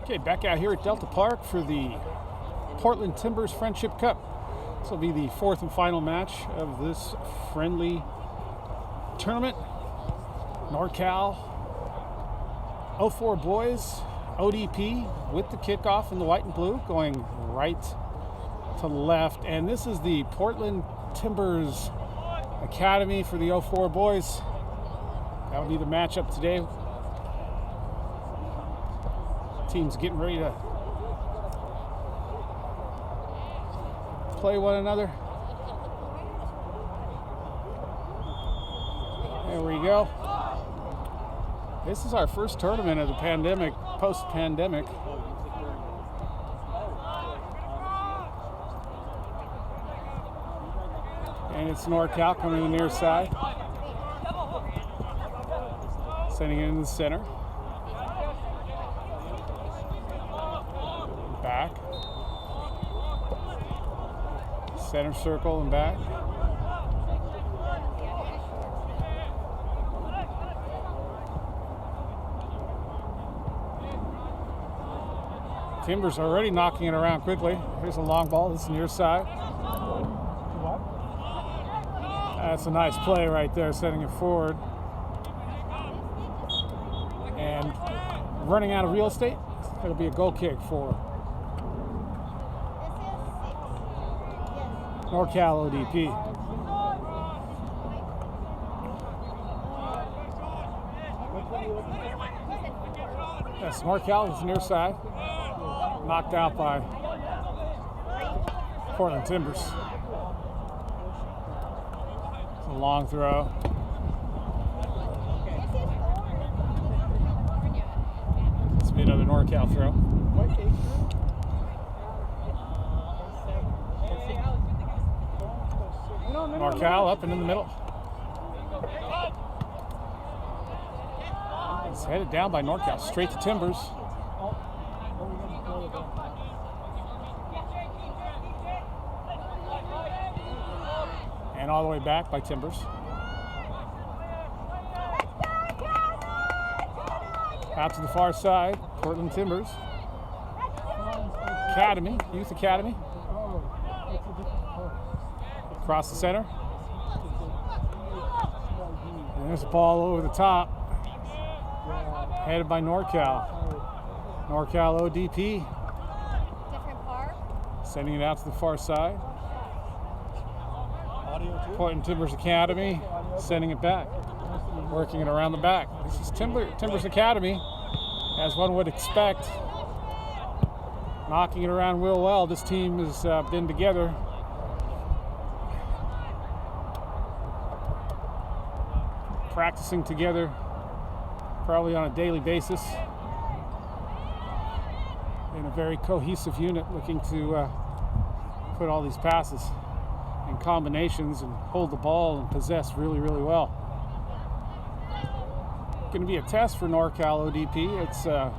Okay, back out here at Delta Park for the Portland Timbers Friendship Cup. This will be the fourth and final match of this friendly tournament. NorCal 04 boys, ODP with the kickoff in the white and blue, going right to left. And this is the Portland Timbers Academy for the 04 boys. That'll be the matchup today. Teams getting ready to play one another. There we go. This is our first tournament of the pandemic, post-pandemic. And it's NorCal coming to the near side. Sending it in the center. Back. Center circle and back. Timbers already knocking it around quickly. Here's a long ball. This is near side. That's a nice play right there, sending it forward. And running out of real estate. It'll be a goal kick for NorCal ODP. Yes, NorCal is near side. Knocked out by Portland Timbers. It's a long throw. This will be another NorCal throw. NorCal up and in the middle. It's headed down by NorCal, straight to Timbers. And all the way back by Timbers. Out to the far side, Portland Timbers. Academy, Youth Academy. Across the center. And there's a ball over the top. Headed by NorCal. NorCal ODP. Sending it out to the far side. Portland Timbers Academy. Sending it back. Working it around the back. This is Timbers Academy, as one would expect. Knocking it around real well. This team has been together. Practicing together probably on a daily basis in a very cohesive unit, looking to put all these passes in combinations and hold the ball and possess really, really well. Going to be a test for NorCal ODP. It's a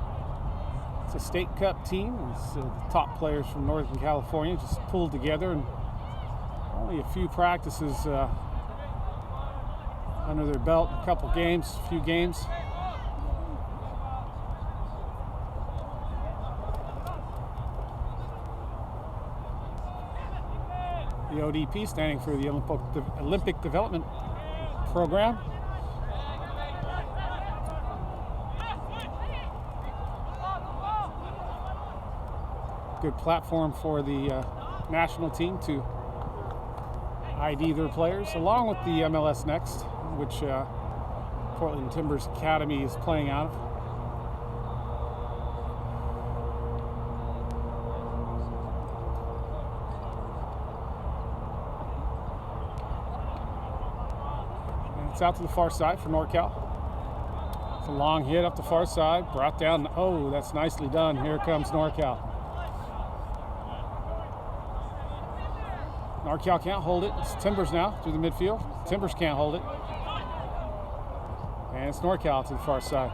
state cup team. It's the top players from Northern California just pulled together, and only a few practices under their belt, a few games. The ODP standing for the Olympic Development Program. Good platform for the national team to ID their players, along with the MLS Next, which Portland Timbers Academy is playing out of. And it's out to the far side for NorCal. It's a long hit up the far side, brought down. Oh, that's nicely done. Here comes NorCal. NorCal can't hold it. It's Timbers now through the midfield. Timbers can't hold it. And it's NorCal to the far side.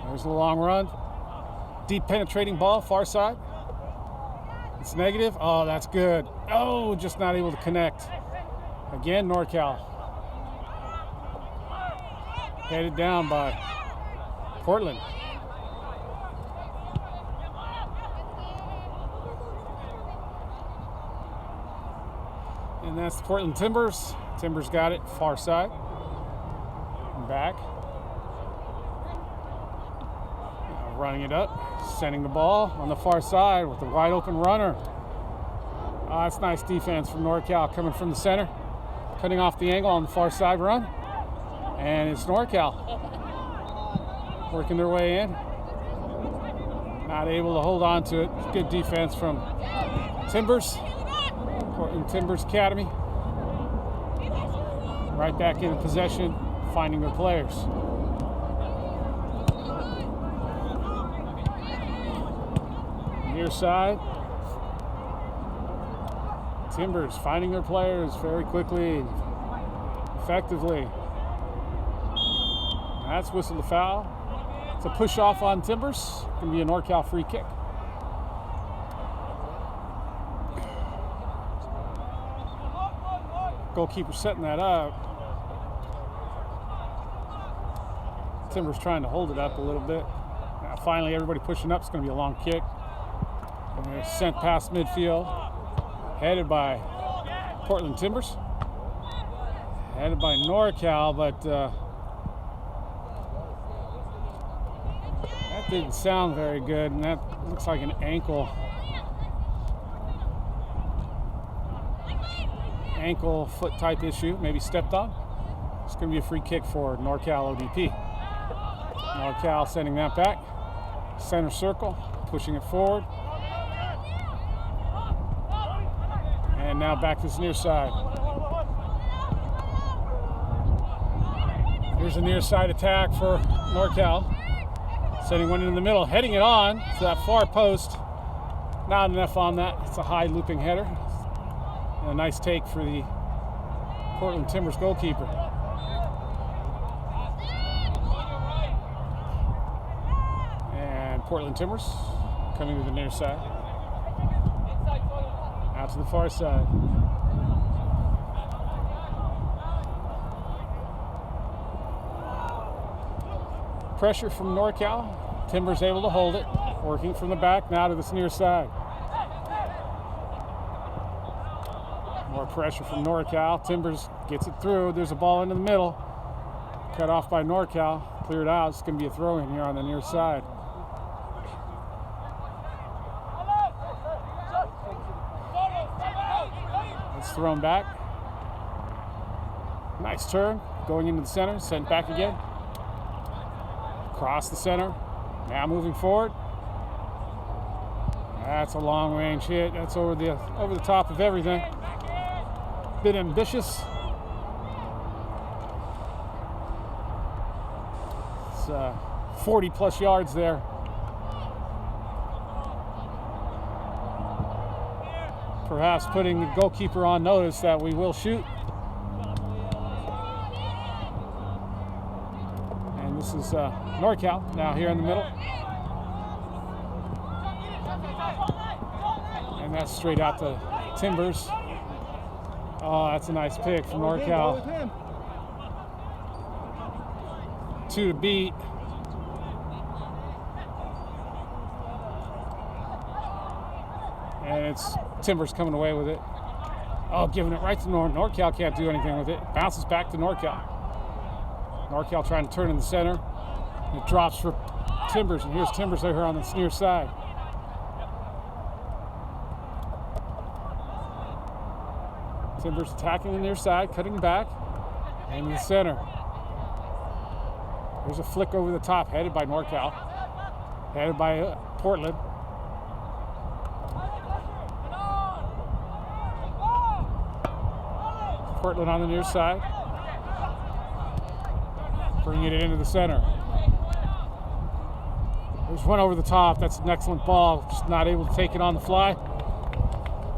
There's the long run. Deep penetrating ball, far side. It's negative. Oh, that's good. Oh, just not able to connect. Again, NorCal. Headed down by Portland. And that's the Portland Timbers. Timbers got it, far side. And back. Now running it up, sending the ball on the far side with a wide open runner. That's nice defense from NorCal coming from the center. Cutting off the angle on the far side run. And it's NorCal working their way in. Not able to hold on to it. Good defense from Timbers. Portland Timbers Academy. Right back in possession, finding their players. Near side. Timbers finding their players very quickly, effectively. That's whistled a foul. It's a push off on Timbers. It's going to be a NorCal free kick. Goalkeeper setting that up. Timbers trying to hold it up a little bit. Now finally everybody pushing up. It's going to be a long kick. And they're sent past midfield. Headed by Portland Timbers. Headed by NorCal, but that didn't sound very good, and that looks like an ankle foot type issue, maybe stepped on. It's going to be a free kick for NorCal ODP. NorCal sending that back. Center circle, pushing it forward. And now back to this near side. Here's a near side attack for NorCal. Sending one in the middle, heading it on to that far post. Not enough on that. It's a high looping header. And a nice take for the Portland Timbers goalkeeper. And Portland Timbers coming to the near side. Out to the far side. Pressure from NorCal. Timbers able to hold it. Working from the back now to this near side. More pressure from NorCal. Timbers gets it through. There's a ball into the middle. Cut off by NorCal. Cleared out. It's going to be a throw in here on the near side. It's thrown back. Nice turn. Going into the center. Sent back again. Across the center. Now moving forward. That's a long range hit. That's over the top of everything. Bit ambitious. It's 40 plus yards there. Perhaps putting the goalkeeper on notice that we will shoot. And this is NorCal now here in the middle. And that's straight out to Timbers. Oh, that's a nice pick from NorCal. 2 to beat. And it's Timbers coming away with it. Oh, giving it right to NorCal can't do anything with it. Bounces back to NorCal. NorCal trying to turn in the center. It drops for Timbers, and here's Timbers over here on the near side. Timbers attacking the near side, cutting back, and in the center. There's a flick over the top, headed by NorCal, headed by Portland. Portland on the near side, bringing it into the center. There's one over the top. That's an excellent ball. Just not able to take it on the fly.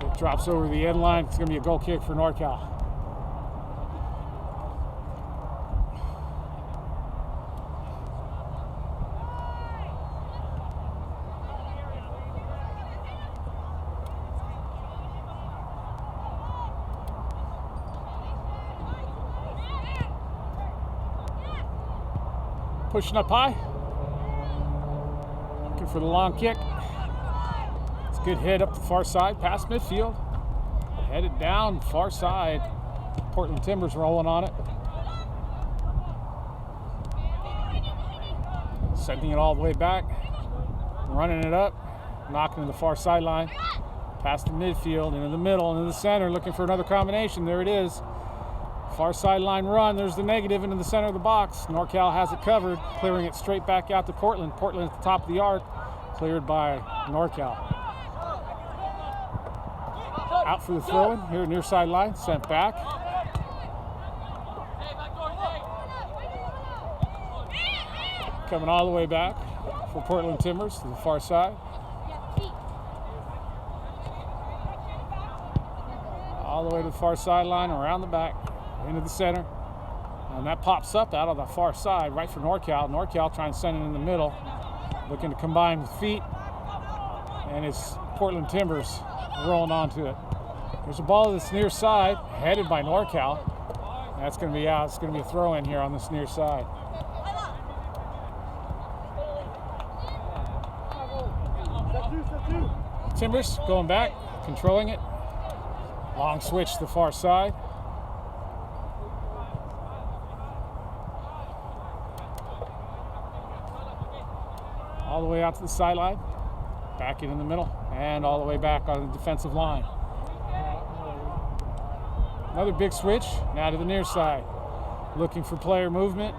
It drops over the end line. It's going to be a goal kick for NorCal. Pushing up high. Looking for the long kick. It's a good hit up the far side, past midfield. Headed down, far side. Portland Timbers rolling on it. Sending it all the way back. Running it up. Knocking to the far sideline. Past the midfield, into the middle, into the center, looking for another combination. There it is. Far sideline run. There's the negative into the center of the box. NorCal has it covered, clearing it straight back out to Portland. Portland at the top of the arc, cleared by NorCal. Out for the throw-in here near sideline, sent back. Coming all the way back for Portland Timbers to the far side. All the way to the far sideline, around the back, into the center. And that pops up out of the far side, right for NorCal. NorCal trying to send it in the middle, looking to combine with feet. And it's Portland Timbers rolling onto it. There's a ball to this near side, headed by NorCal. That's going to be out. It's going to be a throw-in here on this near side. Timbers going back, controlling it. Long switch to the far side. All the way out to the sideline. Back in the middle. And all the way back on the defensive line. Another big switch. Now to the near side. Looking for player movement.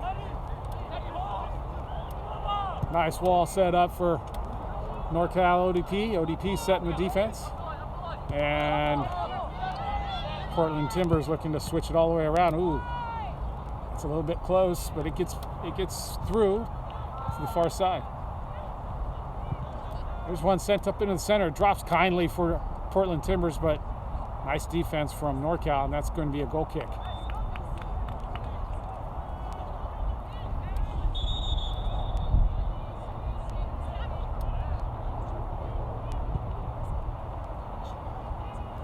Nice wall set up for NorCal ODP. ODP setting the defense. And Portland Timbers looking to switch it all the way around. Ooh, it's a little bit close, but it gets through to the far side. There's one sent up into the center. Drops kindly for Portland Timbers, but nice defense from NorCal, and that's going to be a goal kick.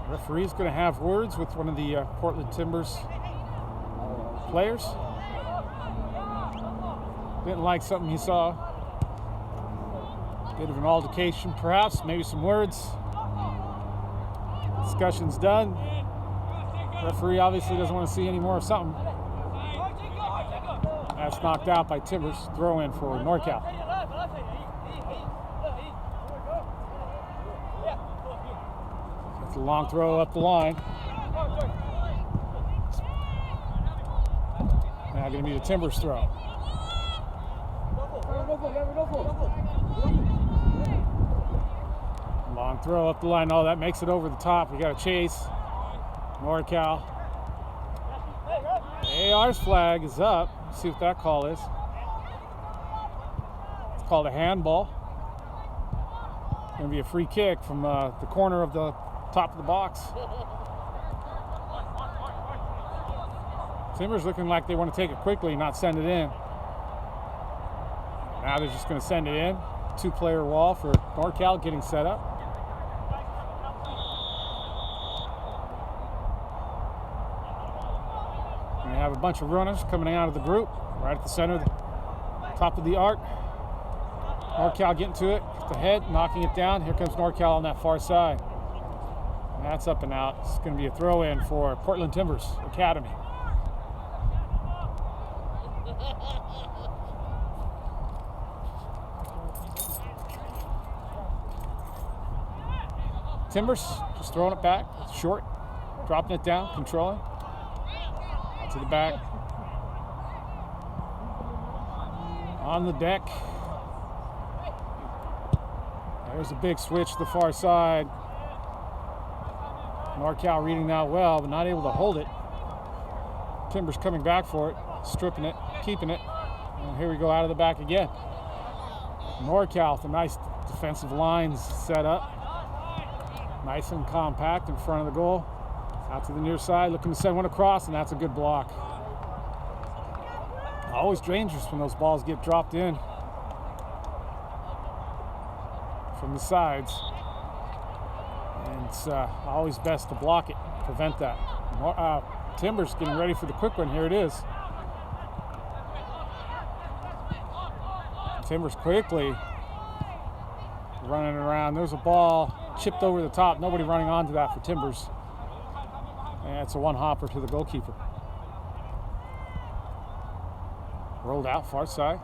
Referee's going to have words with one of the Portland Timbers players. Didn't like something he saw. Bit of an altercation, perhaps, maybe some words. Discussion's done. Referee obviously doesn't want to see any more of something. That's knocked out by Timbers. Throw in for NorCal. It's a long throw up the line. Now going to be the Timbers throw. Long throw up the line. Oh, that makes it over the top. We got a chase. NorCal. AR's flag is up. Let's see what that call is. It's called a handball. Going to be a free kick from the corner of the top of the box. Timbers looking like they want to take it quickly, not send it in. Now they're just going to send it in. Two-player wall for NorCal getting set up. We have a bunch of runners coming out of the group, right at the center, the top of the arc. NorCal getting to it, with the head, knocking it down. Here comes NorCal on that far side. And that's up and out. It's going to be a throw-in for Portland Timbers Academy. Timbers just throwing it back, short, dropping it down, controlling. To the back. On the deck. There's a big switch to the far side. NorCal reading that well, but not able to hold it. Timbers coming back for it, stripping it, keeping it. And here we go out of the back again. NorCal with a nice defensive lines set up. Nice and compact in front of the goal. Out to the near side, looking to send one across, and that's a good block. Always dangerous when those balls get dropped in from the sides. And it's always best to block it, prevent that. Timbers getting ready for the quick one. Here it is. Timbers quickly running around. There's a ball chipped over the top. Nobody running onto that for Timbers. That's a one hopper to the goalkeeper. Rolled out far side.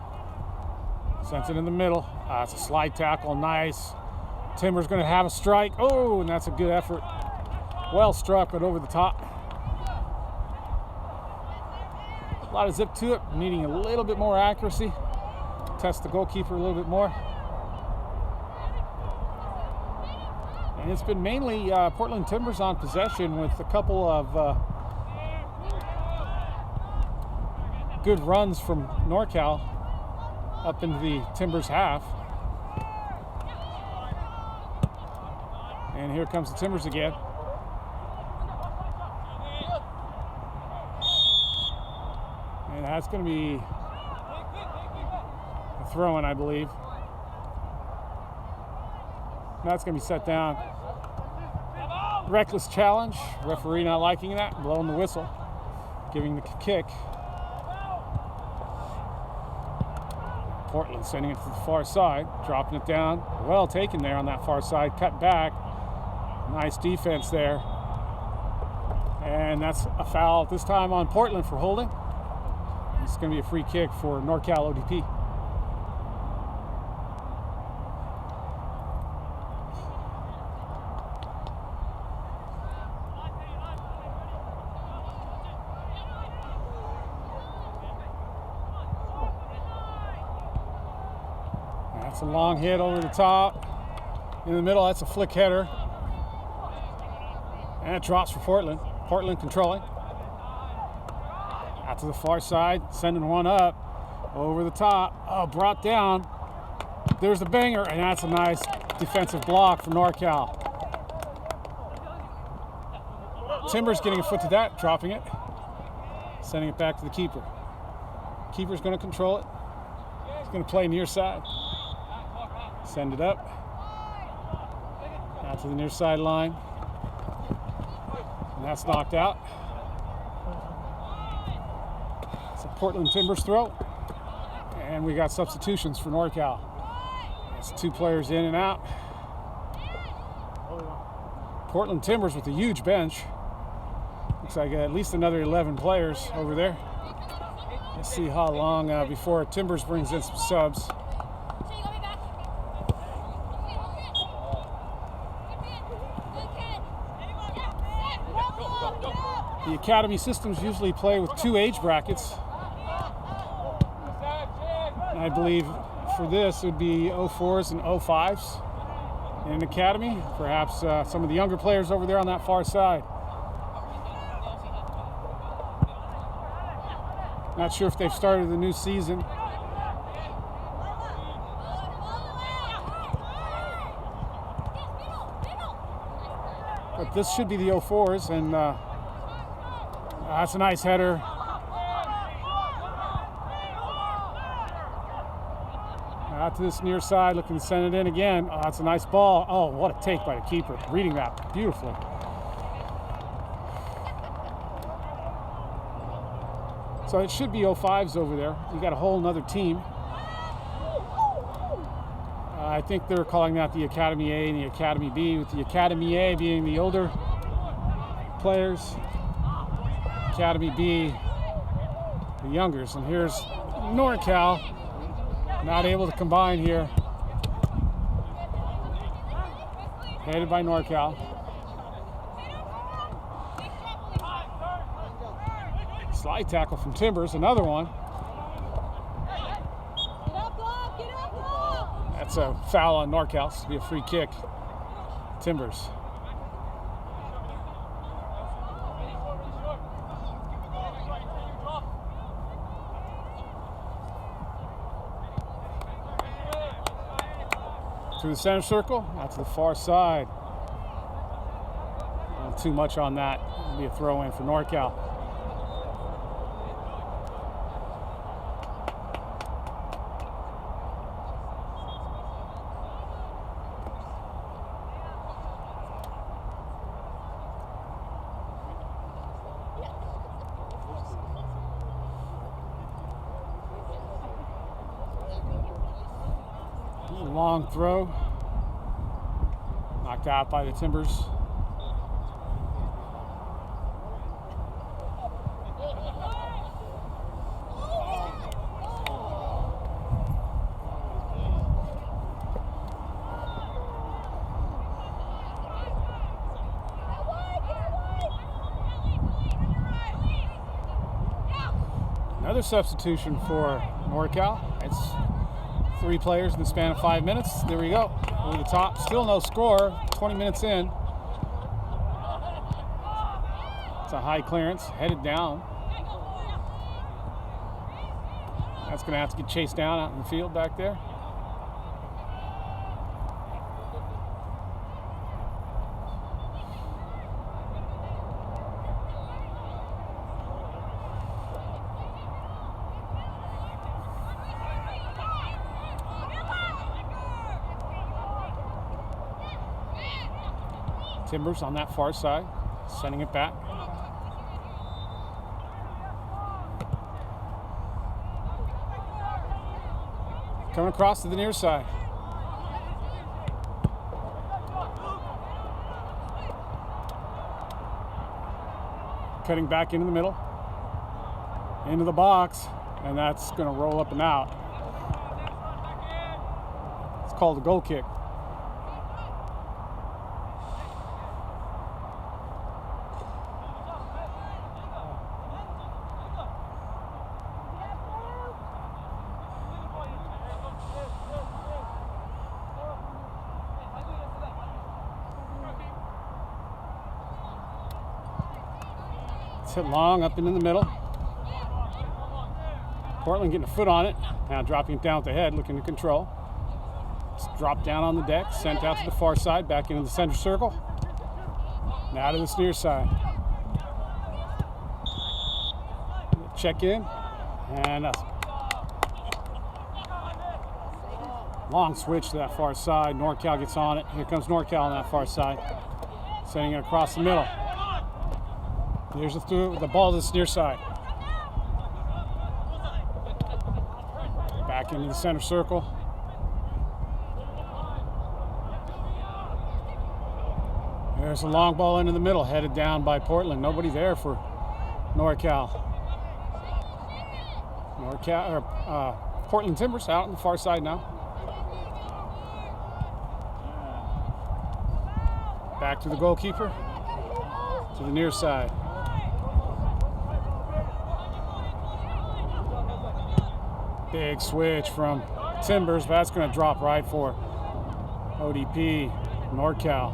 Sends it in the middle. It's a slide tackle. Nice. Timbers going to have a strike. Oh, and that's a good effort. Well struck, but over the top. A lot of zip to it. Needing a little bit more accuracy. Test the goalkeeper a little bit more. And it's been mainly Portland Timbers on possession with a couple of good runs from NorCal up into the Timbers half. And here comes the Timbers again. And that's going to be a throw-in, I believe. That's going to be set down. Reckless challenge. Referee not liking that, blowing the whistle, giving the kick. Portland sending it to the far side, dropping it down. Well taken there on that far side, cut back. Nice defense there. And that's a foul this time on Portland for holding. It's going to be a free kick for NorCal ODP. That's a long hit over the top. In the middle, that's a flick header. And it drops for Portland. Portland controlling. Out to the far side, sending one up. Over the top. Oh, brought down. There's the banger, and that's a nice defensive block for NorCal. Timbers getting a foot to that, dropping it. Sending it back to the keeper. Keeper's going to control it. He's going to play near side. Send it up. Out to the near sideline. And that's knocked out. It's a Portland Timbers throw. And we got substitutions for NorCal. It's two players in and out. Portland Timbers with a huge bench. Looks like at least another 11 players over there. Let's see how long before Timbers brings in some subs. The academy systems usually play with two age brackets. And I believe for this it would be 04s and 05s in an academy. Perhaps some of the younger players over there on that far side. Not sure if they've started the new season. But this should be the 04s, and that's a nice header. Out to this near side, looking to send it in again. Oh, that's a nice ball. Oh, what a take by the keeper. Reading that beautifully. So it should be 05s over there. You got a whole nother team. I think they're calling that the Academy A and the Academy B, with the Academy A being the older players, Academy B, the youngers. And here's NorCal, not able to combine here. Headed by NorCal. Slide tackle from Timbers, another one. That's a foul on NorCal. It's to be a free kick. Timbers. Through the center circle, out to the far side. Not too much on that. It'll be a throw in for NorCal. Long throw, knocked out by the Timbers. Another substitution for NorCal. It's 3 players in the span of 5 minutes. There we go. Over the top. Still no score. 20 minutes in. It's a high clearance. Headed down. That's going to have to get chased down out in the field back there. Timbers on that far side, sending it back. Coming across to the near side. Cutting back into the middle. Into the box, and that's going to roll up and out. It's called a goal kick. Hit long up into the middle. Portland getting a foot on it. Now dropping it down with the head, looking to control. It's dropped down on the deck, sent out to the far side, back into the center circle. Now to this near side. Check in. And a long switch to that far side. NorCal gets on it. Here comes NorCal on that far side. Sending it across the middle. Here's the ball to this near side. Back into the center circle. There's a long ball into the middle, headed down by Portland. Nobody there for NorCal. Portland Timbers out on the far side now. Back to the goalkeeper. To the near side. Big switch from Timbers, but that's going to drop right for ODP, NorCal.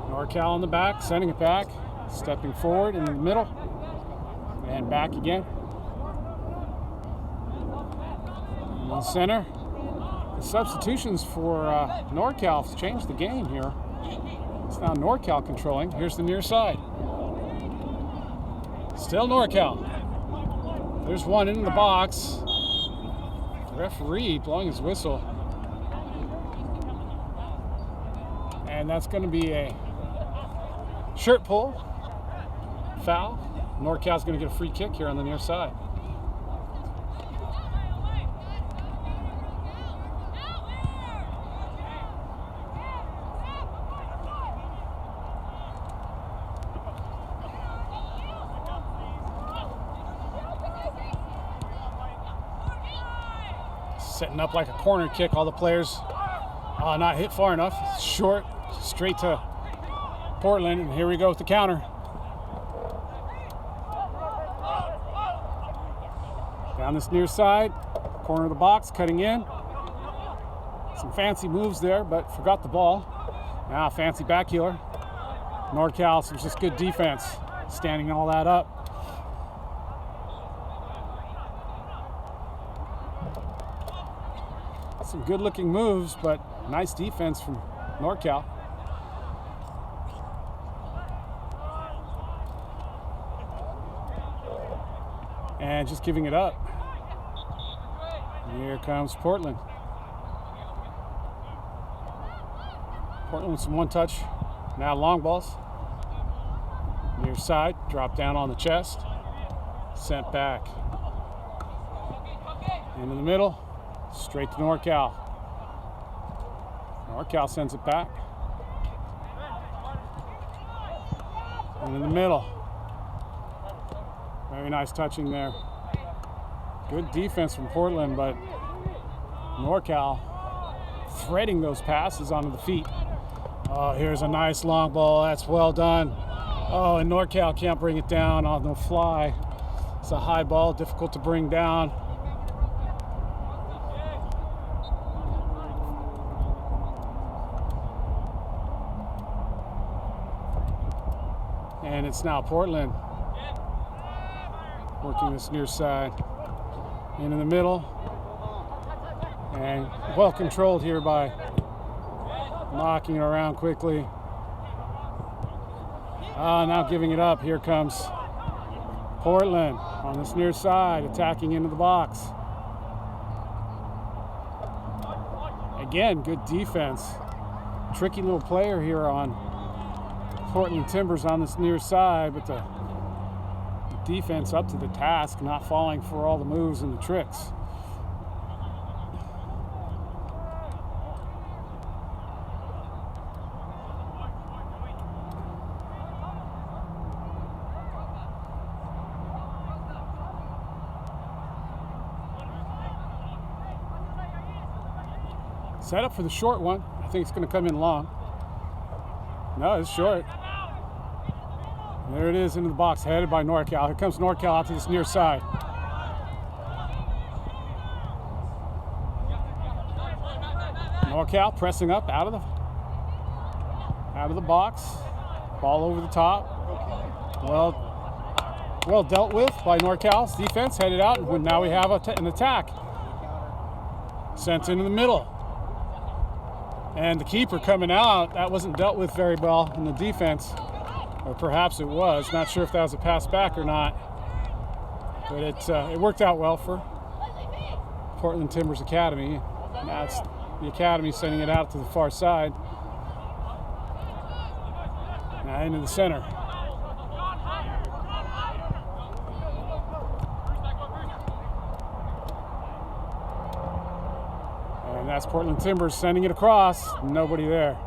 NorCal on the back, sending it back, stepping forward into the middle, and back again. In the center. The substitutions for NorCal have changed the game here. It's now NorCal controlling. Here's the near side. Still NorCal. There's one in the box. The referee blowing his whistle. And that's going to be a shirt pull. Foul. NorCal's going to get a free kick here on the near side. Setting up like a corner kick. All the players not hit far enough. Short, straight to Portland. And here we go with the counter. Down this near side, corner of the box, cutting in. Some fancy moves there, but forgot the ball. Now fancy back heeler. NorCal, some just good defense, standing all that up. Some good looking moves, but nice defense from NorCal. And just giving it up. Here comes Portland. Portland with some one touch. Now long balls. Near side, drop down on the chest. Sent back. Into the middle. Straight to NorCal. NorCal sends it back. And in the middle. Very nice touching there. Good defense from Portland, but NorCal threading those passes onto the feet. Oh, here's a nice long ball. That's well done. Oh, and NorCal can't bring it down on the fly. It's a high ball, difficult to bring down. And it's now Portland working this near side. In the middle. And well controlled here by knocking it around quickly. Now giving it up. Here comes Portland on this near side, attacking into the box. Again, good defense. Tricky little player here on Portland Timbers on this near side, but the defense up to the task, not falling for all the moves and the tricks. Set up for the short one. I think it's going to come in long. No, it's short. There it is into the box, headed by NorCal. Here comes NorCal out to this near side. NorCal pressing up out of the box. Ball over the top. Well dealt with by NorCal's defense. Headed out, and now we have an attack. Sent into the middle. And the keeper coming out, that wasn't dealt with very well in the defense. Or perhaps it was. Not sure if that was a pass back or not. But it worked out well for Portland Timbers Academy. Now it's the Academy sending it out to the far side. Now into the center. And that's Portland Timbers sending it across. Nobody there.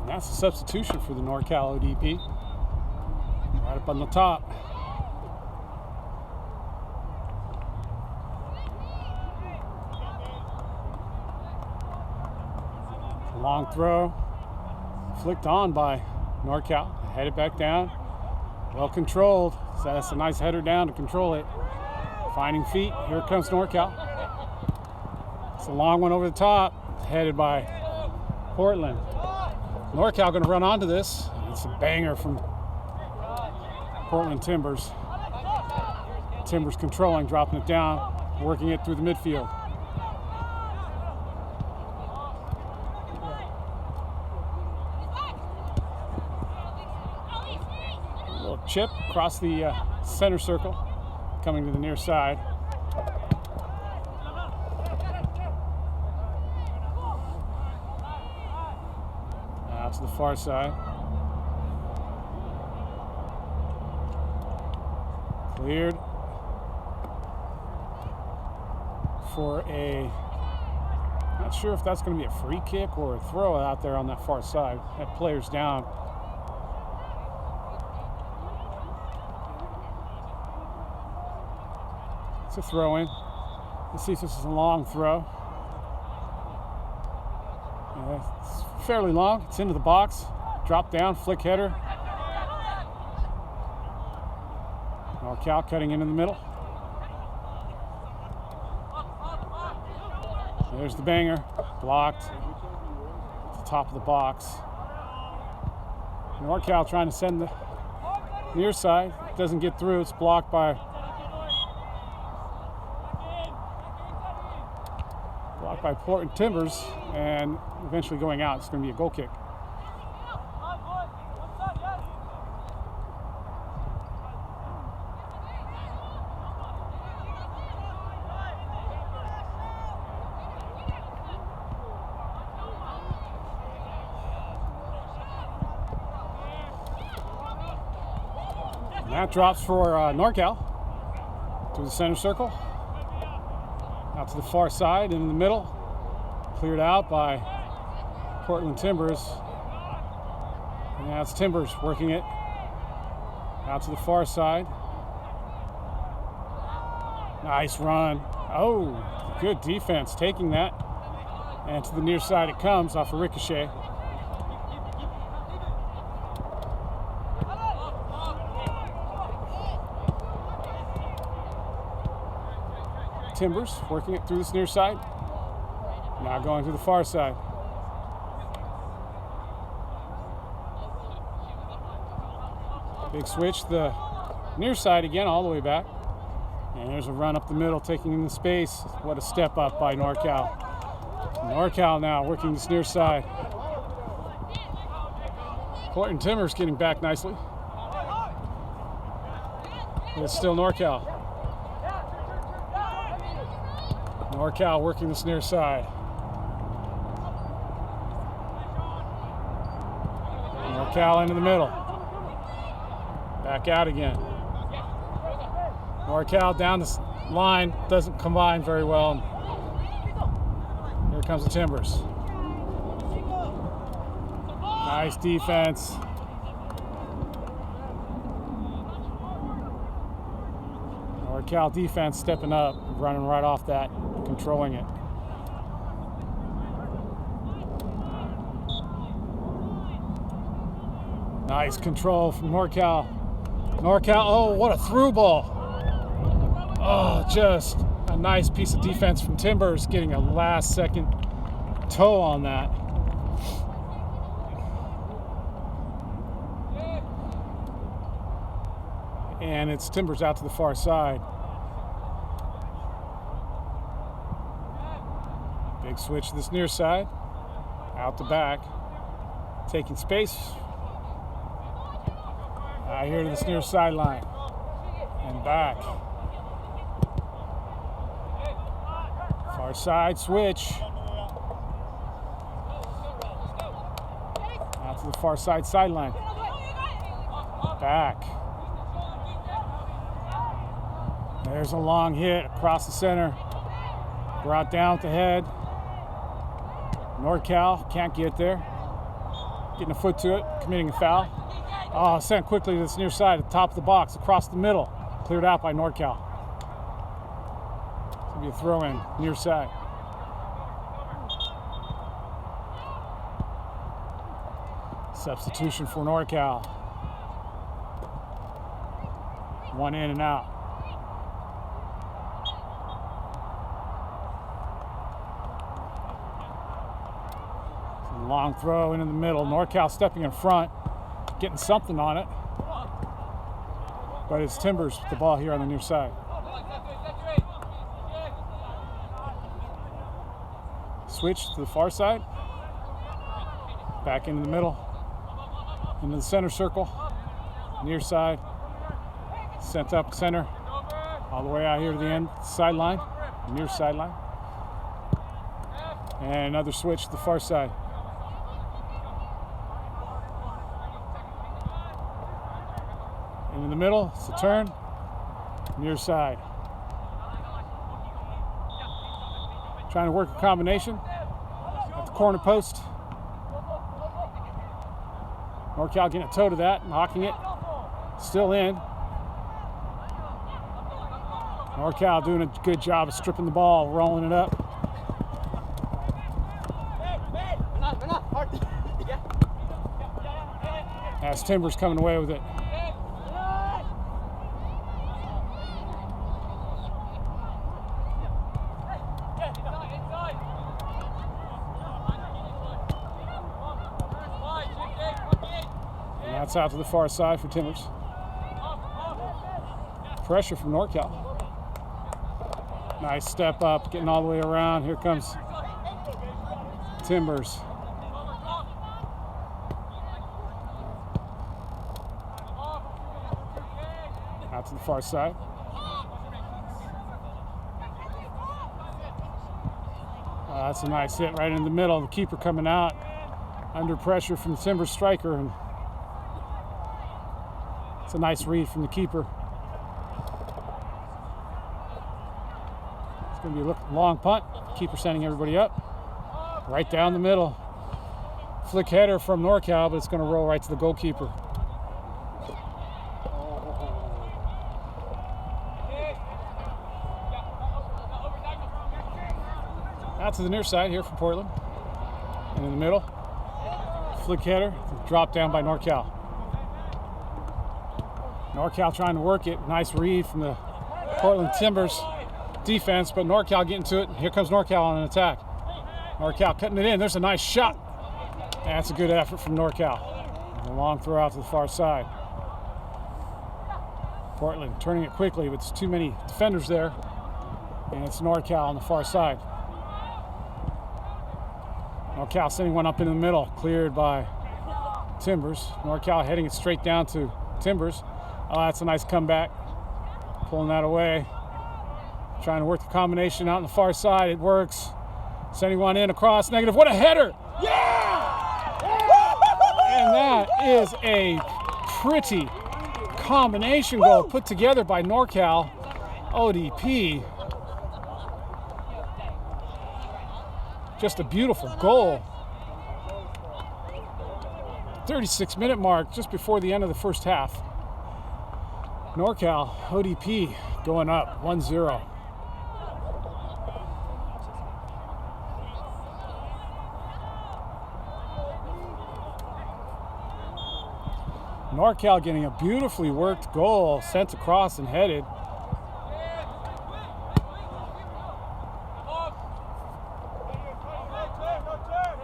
And that's a substitution for the NorCal ODP. Right up on the top. Long throw, flicked on by NorCal, headed back down, well controlled, so that's a nice header down to control it. Finding feet, here comes NorCal. It's a long one over the top, headed by Portland. NorCal going to run onto this. It's a banger from Portland Timbers. Timbers controlling, dropping it down, working it through the midfield. Chip across the center circle, coming to the near side. Out to the far side. Cleared for a, not sure if that's going to be a free kick or a throw out there on that far side. That player's down. It's a throw in. Let's see if this is a long throw. It's fairly long. It's into the box. Drop down, flick header. NorCal cutting into the middle. There's the banger. Blocked at the top of the box. NorCal trying to send the near side. Doesn't get through. It's blocked by Portland Timbers, and eventually going out. It's going to be a goal kick. And that drops for NorCal to the center circle. Out to the far side, in the middle. Cleared out by Portland Timbers. And now it's Timbers working it out to the far side. Nice run. Oh, good defense taking that. And to the near side it comes off a ricochet. Timbers working it through this near side. Now going to the far side. Big switch, the near side again, all the way back. And there's a run up the middle, taking in the space. What a step up by NorCal. NorCal now working this near side. Portland Timbers getting back nicely. It's still NorCal. NorCal working this near side. NorCal into the middle. Back out again. NorCal down this line, doesn't combine very well. Here comes the Timbers. Nice defense. NorCal defense stepping up, running right off that, controlling it. Nice control from NorCal. NorCal, oh, what a through ball. Oh, just a nice piece of defense from Timbers, getting a last second toe on that. And it's Timbers out to the far side. Big switch to this near side. Out the back. Taking space. Here to this near sideline. And back. Far side switch. Out to the far side sideline. Back. There's a long hit across the center. Brought down with the head. NorCal can't get there. Getting a foot to it, committing a foul. Oh, sent quickly to this near side, at the top of the box, across the middle. Cleared out by NorCal. It's going to be a throw in, near side. Substitution for NorCal. One in and out. Long throw into the middle. NorCal stepping in front, getting something on it. But it's Timbers with the ball here on the near side. Switch to the far side. Back into the middle. Into the center circle. Near side. Sent up center. All the way out here to the end sideline. Near sideline. And another switch to the far side. In the middle, it's a turn, near side. Trying to work a combination at the corner post. NorCal getting a toe to that, knocking it, still in. NorCal doing a good job of stripping the ball, rolling it up. As Timbers coming away with it. That's out to the far side for Timbers. Pressure from NorCal. Nice step up, getting all the way around. Here comes Timbers. Out to the far side. That's a nice hit right in the middle. The keeper coming out under pressure from the Timbers striker. And it's a nice read from the keeper. It's going to be a long punt. Keeper sending everybody up. Right down the middle. Flick header from NorCal, but it's going to roll right to the goalkeeper. Out to the near side here for Portland. And in the middle, flick header, drop down by NorCal. NorCal trying to work it. Nice read from the Portland Timbers defense, but NorCal getting to it. Here comes NorCal on an attack. NorCal cutting it in. There's a nice shot. That's a good effort from NorCal. A long throw out to the far side. Portland turning it quickly, but there's too many defenders there. And it's NorCal on the far side. NorCal sending one up in the middle, cleared by Timbers. NorCal heading it straight down to Timbers. Oh, that's a nice comeback. Pulling that away. Trying to work the combination out on the far side. It works. Sending one in across, negative. What a header! Yeah! And that is a pretty combination goal put together by NorCal. ODP. Just a beautiful goal. 36-minute mark, just before the end of the first half. NorCal, ODP going up 1-0. NorCal getting a beautifully worked goal, sent across and headed.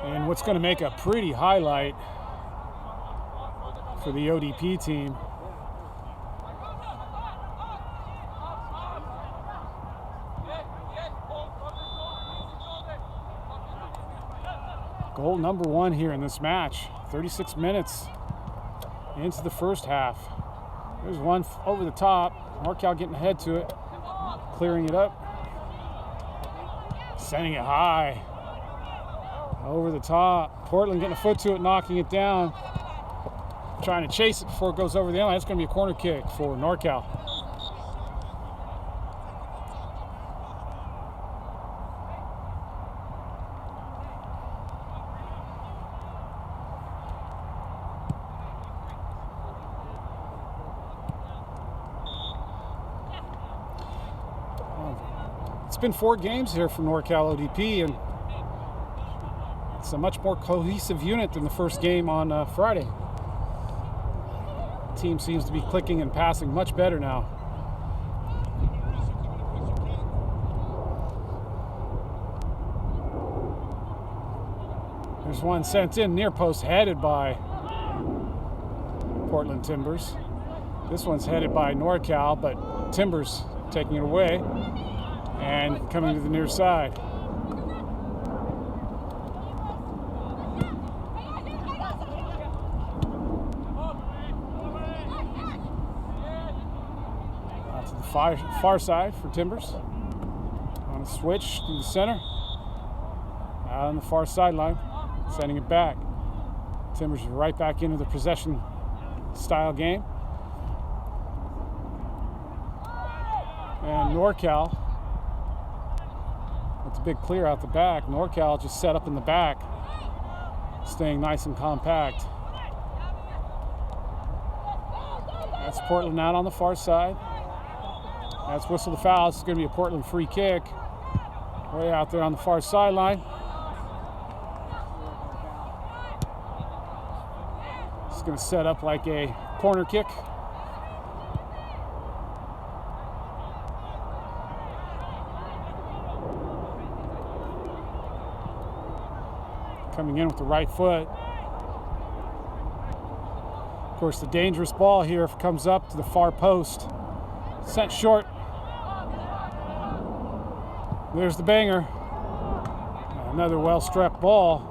And what's going to make a pretty highlight for the ODP team. Goal number 1 here in this match. 36 minutes into the first half. There's one over the top. NorCal getting ahead to it. Clearing it up. Sending it high. Over the top. Portland getting a foot to it, knocking it down. Trying to chase it before it goes over the end line. It's going to be a corner kick for NorCal. It's been 4 games here for NorCal ODP, and it's a much more cohesive unit than the first game on Friday. The team seems to be clicking and passing much better now. There's one sent in near post, headed by Portland Timbers. This one's headed by NorCal, but Timbers taking it away and coming to the near side. Out to the far side for Timbers. On a switch to the center. Out on the far sideline, sending it back. Timbers right back into the possession style game. And NorCal, with the big clear out the back, NorCal just set up in the back, staying nice and compact. That's Portland out on the far side. That's whistle the foul. It's going to be a Portland free kick. Way out there on the far sideline. It's going to set up like a corner kick. Coming in with the right foot. Of course, the dangerous ball here comes up to the far post. Sent short. There's the banger. Another well-struck ball.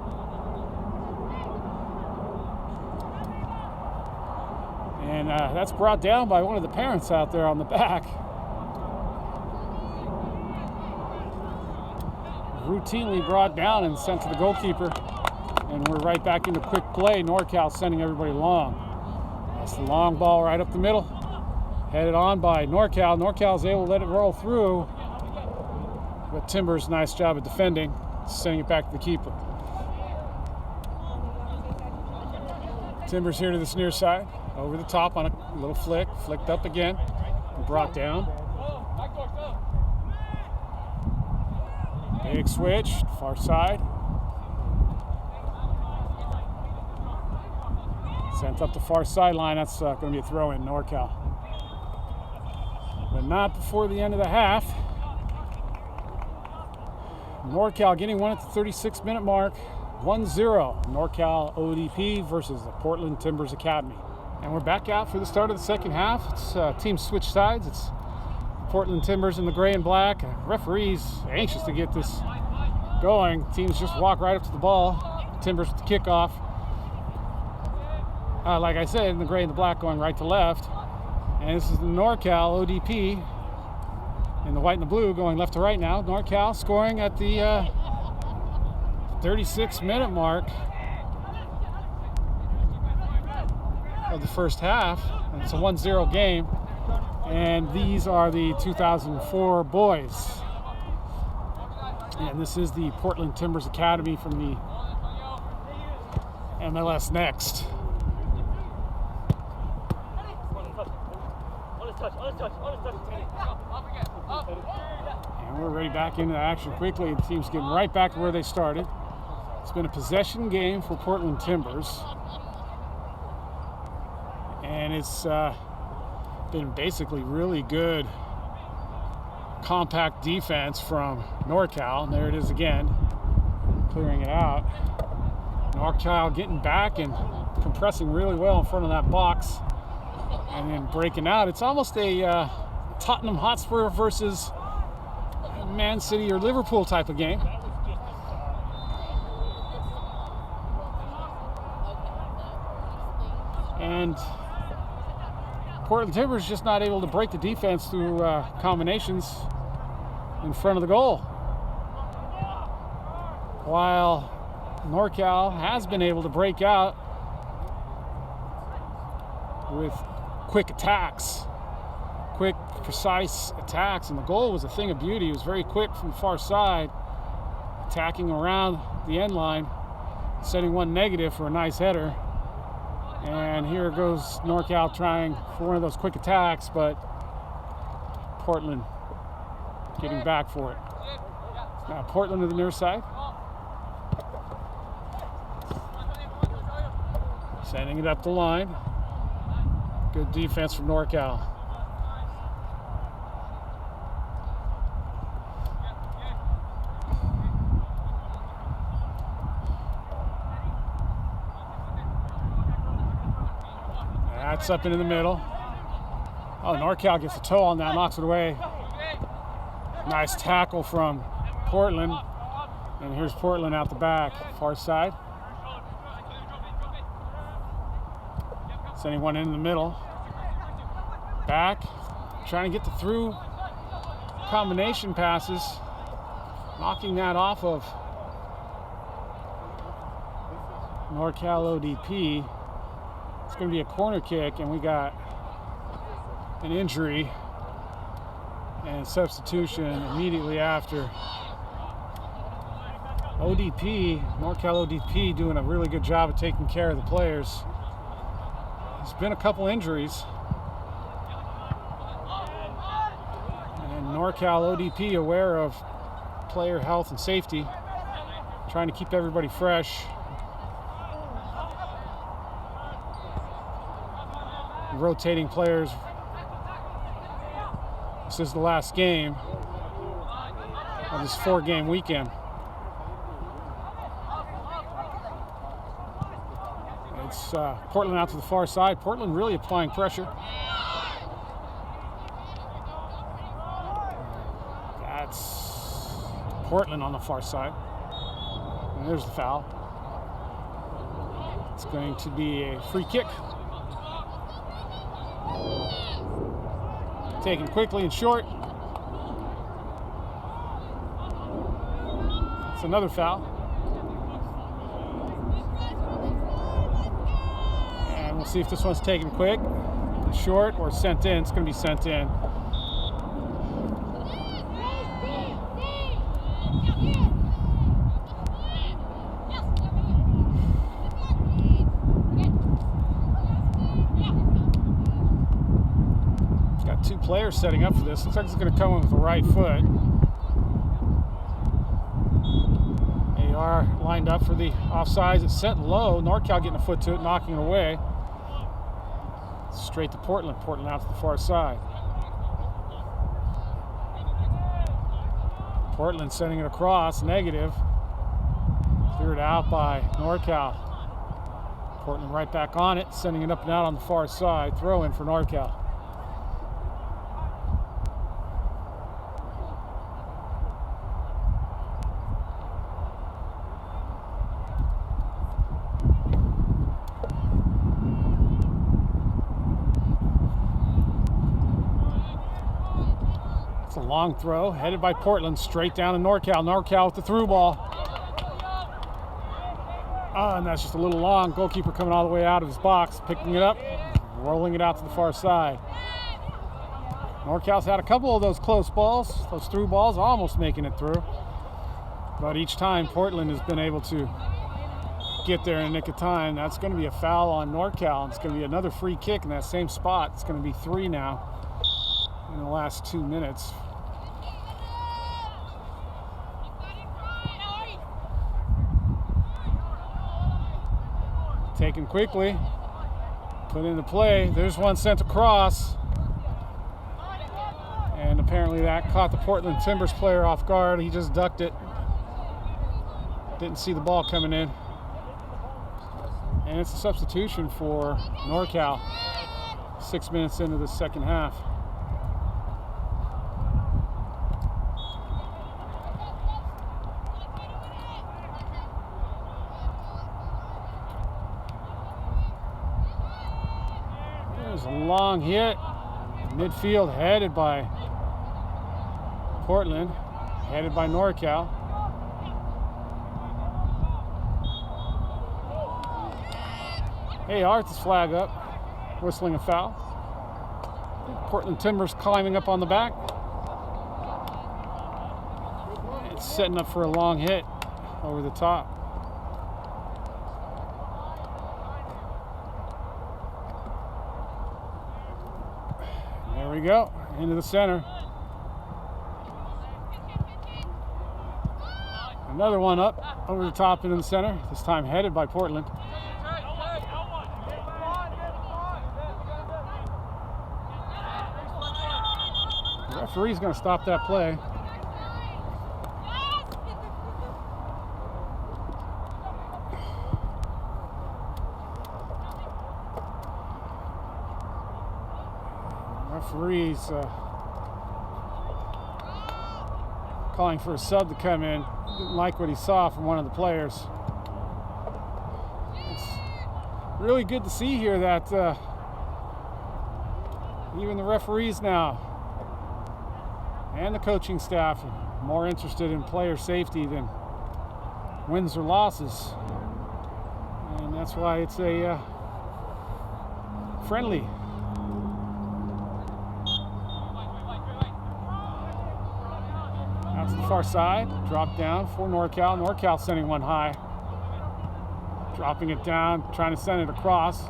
And that's brought down by one of the parents out there on the back. Routinely brought down and sent to the goalkeeper. And we're right back into quick play. NorCal sending everybody long. That's the long ball right up the middle. Headed on by NorCal. NorCal's able to let it roll through. But Timbers, nice job of defending. Sending it back to the keeper. Timbers here to this near side. Over the top on a little flick. Flicked up again. And brought down. Big switch, far side. Sent up the far sideline. That's going to be a throw in NorCal. But not before the end of the half. NorCal getting one at the 36-minute mark. 1-0. NorCal ODP versus the Portland Timbers Academy. And we're back out for the start of the second half. It's teams switch sides. It's Portland Timbers in the gray and black. Referees anxious to get this going. Teams just walk right up to the ball. Timbers with the kickoff. Like I said, in the gray and the black going right to left. And this is the NorCal ODP in the white and the blue going left to right now. NorCal scoring at the 36-minute mark of the first half. And it's a 1-0 game. And these are the 2004 boys. And this is the Portland Timbers Academy from the MLS Next. And we're ready back into action quickly. The team's getting right back to where they started. It's been a possession game for Portland Timbers. And it's been basically really good compact defense from NorCal. And there it is again, clearing it out. NorCal getting back and compressing really well in front of that box. And then breaking out. It's almost a Tottenham Hotspur versus Man City or Liverpool type of game. And Portland Timbers just not able to break the defense through combinations in front of the goal. While NorCal has been able to break out with quick attacks, quick, precise attacks, and the goal was a thing of beauty. It was very quick from the far side, attacking around the end line, setting one negative for a nice header. And here goes NorCal trying for one of those quick attacks, but Portland getting back for it. Now Portland to the near side. Sending it up the line. Good defense from NorCal. That's up into the middle. Oh, NorCal gets a toe on that, knocks it away. Nice tackle from Portland. And here's Portland out the back, far side. Sending one into the middle. Back, trying to get the through combination passes. Knocking that off of NorCal ODP. It's going to be a corner kick, and we got an injury and substitution immediately after. NorCal ODP doing a really good job of taking care of the players. There's been a couple injuries. And NorCal ODP aware of player health and safety, trying to keep everybody fresh. Rotating players. This is the last game of this 4-game weekend. It's Portland out to the far side. Portland really applying pressure. That's Portland on the far side. And there's the foul. It's going to be a free kick. Taken quickly and short. It's another foul. And we'll see if this one's taken quick, short, or sent in. It's going to be sent in. Two players setting up for this. Looks like it's going to come in with the right foot. They are lined up for the offsides. It's set low. NorCal getting a foot to it, knocking it away. Straight to Portland. Portland out to the far side. Portland sending it across, negative. Cleared out by NorCal. Portland right back on it, sending it up and out on the far side. Throw in for NorCal. It's a long throw, headed by Portland, straight down to NorCal. NorCal with the through ball. And that's just a little long. Goalkeeper coming all the way out of his box, picking it up, rolling it out to the far side. NorCal's had a couple of those close balls, those through balls, almost making it through. But each time Portland has been able to get there in the nick of time. That's going to be a foul on NorCal. It's going to be another free kick in that same spot. It's going to be 3 now in the last 2 minutes. Taken quickly, put into play. There's one sent across. And apparently that caught the Portland Timbers player off guard. He just ducked it. Didn't see the ball coming in. And it's a substitution for NorCal. 6 minutes into the second half. There's a long hit. Midfield headed by Portland, headed by NorCal. Hey, Arth's flag up, whistling a foul. Portland Timbers climbing up on the back. It's setting up for a long hit over the top. There we go, into the center. Another one up over the top into the center, this time headed by Portland. The referee's going to stop that play. Referee's calling for a sub to come in. Didn't like what he saw from one of the players. It's really good to see here that even the referees now and the coaching staff are more interested in player safety than wins or losses. And that's why it's a friendly. Out to the far side, drop down for NorCal. NorCal sending one high. Dropping it down, trying to send it across.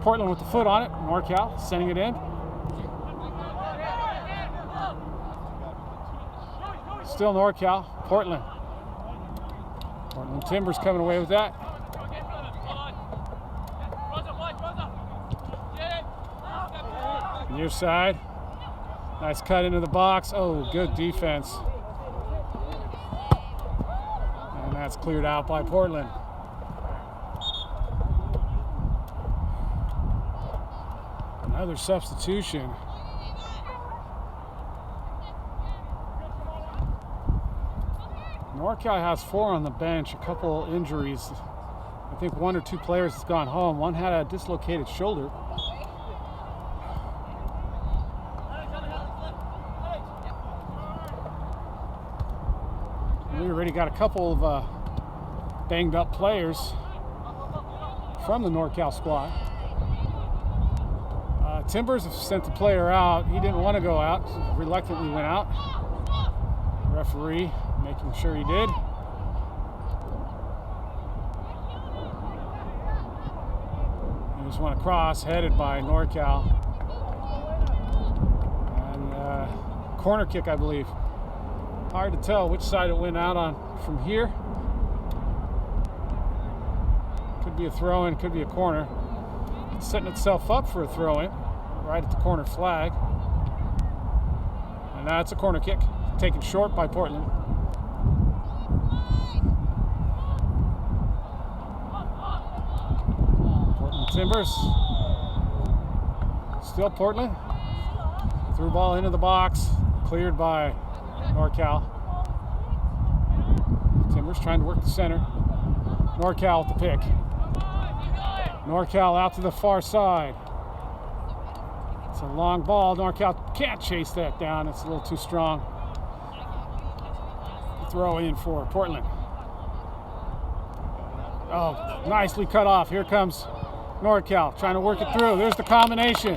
Portland with the foot on it. NorCal sending it in. Still NorCal, Portland. Portland Timbers coming away with that. Near side. Nice cut into the box. Oh, good defense. And that's cleared out by Portland. Another substitution. NorCal has 4 on the bench, a couple injuries. I think 1 or 2 players has gone home. One had a dislocated shoulder. We already got a couple of banged up players from the NorCal squad. Timbers have sent the player out. He didn't want to go out, so reluctantly went out. Referee making sure he did. There's one across, headed by NorCal. And corner kick, I believe. Hard to tell which side it went out on from here. Could be a throw-in, could be a corner. It's setting itself up for a throw-in right at the corner flag. And now it's a corner kick, taken short by Portland. Portland Timbers. Still Portland. Through ball into the box, cleared by NorCal. Timbers trying to work the center. NorCal with the pick. NorCal out to the far side. It's a long ball. NorCal can't chase that down. It's a little too strong. Throw in for Portland. Oh, nicely cut off. Here comes NorCal trying to work it through. There's the combination.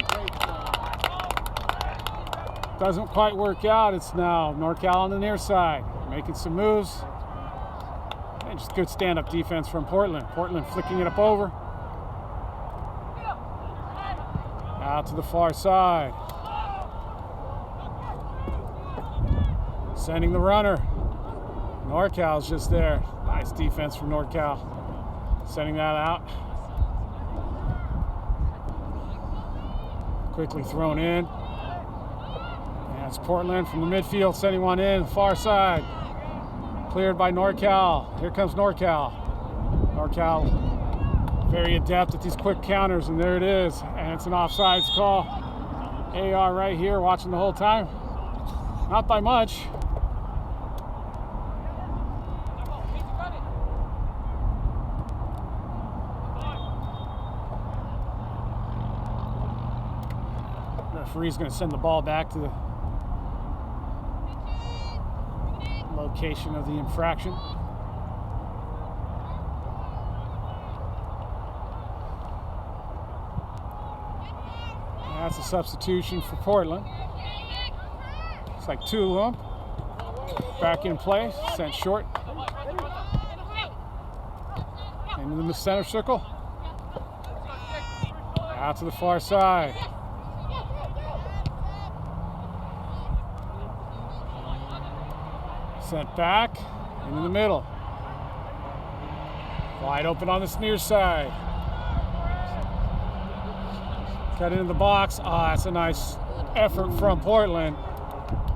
Doesn't quite work out. It's now NorCal on the near side, making some moves. And just good stand-up defense from Portland. Portland flicking it up over. Out to the far side. Sending the runner. NorCal's just there. Nice defense from NorCal. Sending that out. Quickly thrown in. That's Portland from the midfield, sending one in, far side. Cleared by NorCal. Here comes NorCal. NorCal very adept at these quick counters, and there it is. And it's an offsides call. AR right here watching the whole time. Not by much. Referee's going to send the ball back to the location of the infraction. That's a substitution for Portland. It's like two of them. Back in play, sent short. Into the center circle. Out to the far side. Sent back into the middle. Wide open on this near side. Cut into the box. Ah, that's a nice effort from Portland.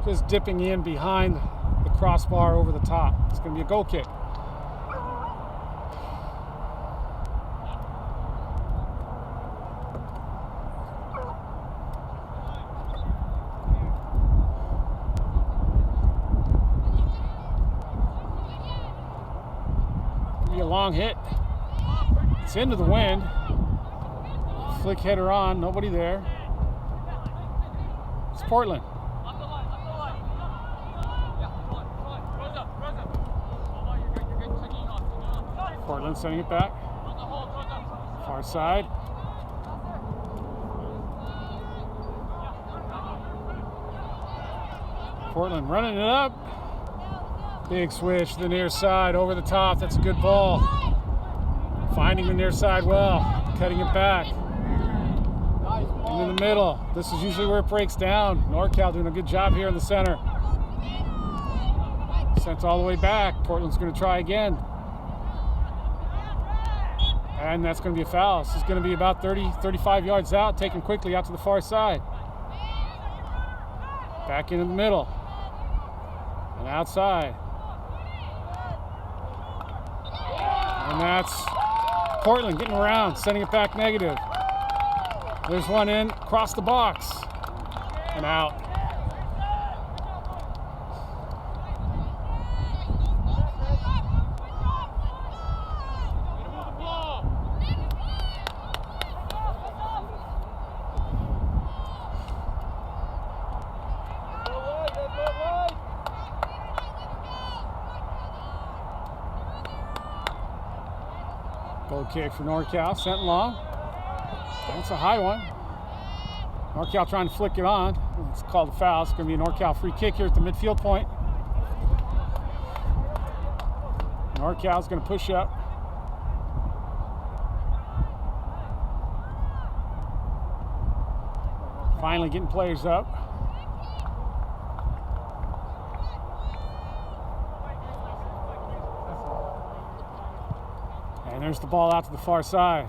Just dipping in behind the crossbar over the top. It's going to be a goal kick. A long hit. It's into the wind. Flick header on, nobody there. It's Portland. Portland sending it back. Far side. Portland running it up. Big switch to the near side, over the top. That's a good ball. Finding the near side well, cutting it back. Into the middle. This is usually where it breaks down. NorCal doing a good job here in the center. Sent all the way back. Portland's going to try again. And that's going to be a foul. This is going to be about 30, 35 yards out, taken quickly out to the far side. Back into the middle. And outside. And that's Portland getting around, sending it back negative. There's one in, across the box, and out. Goal kick for NorCal, sent long. That's a high one. NorCal trying to flick it on. It's called a foul. It's going to be a NorCal free kick here at the midfield point. NorCal's going to push up. Finally getting players up. And there's the ball out to the far side.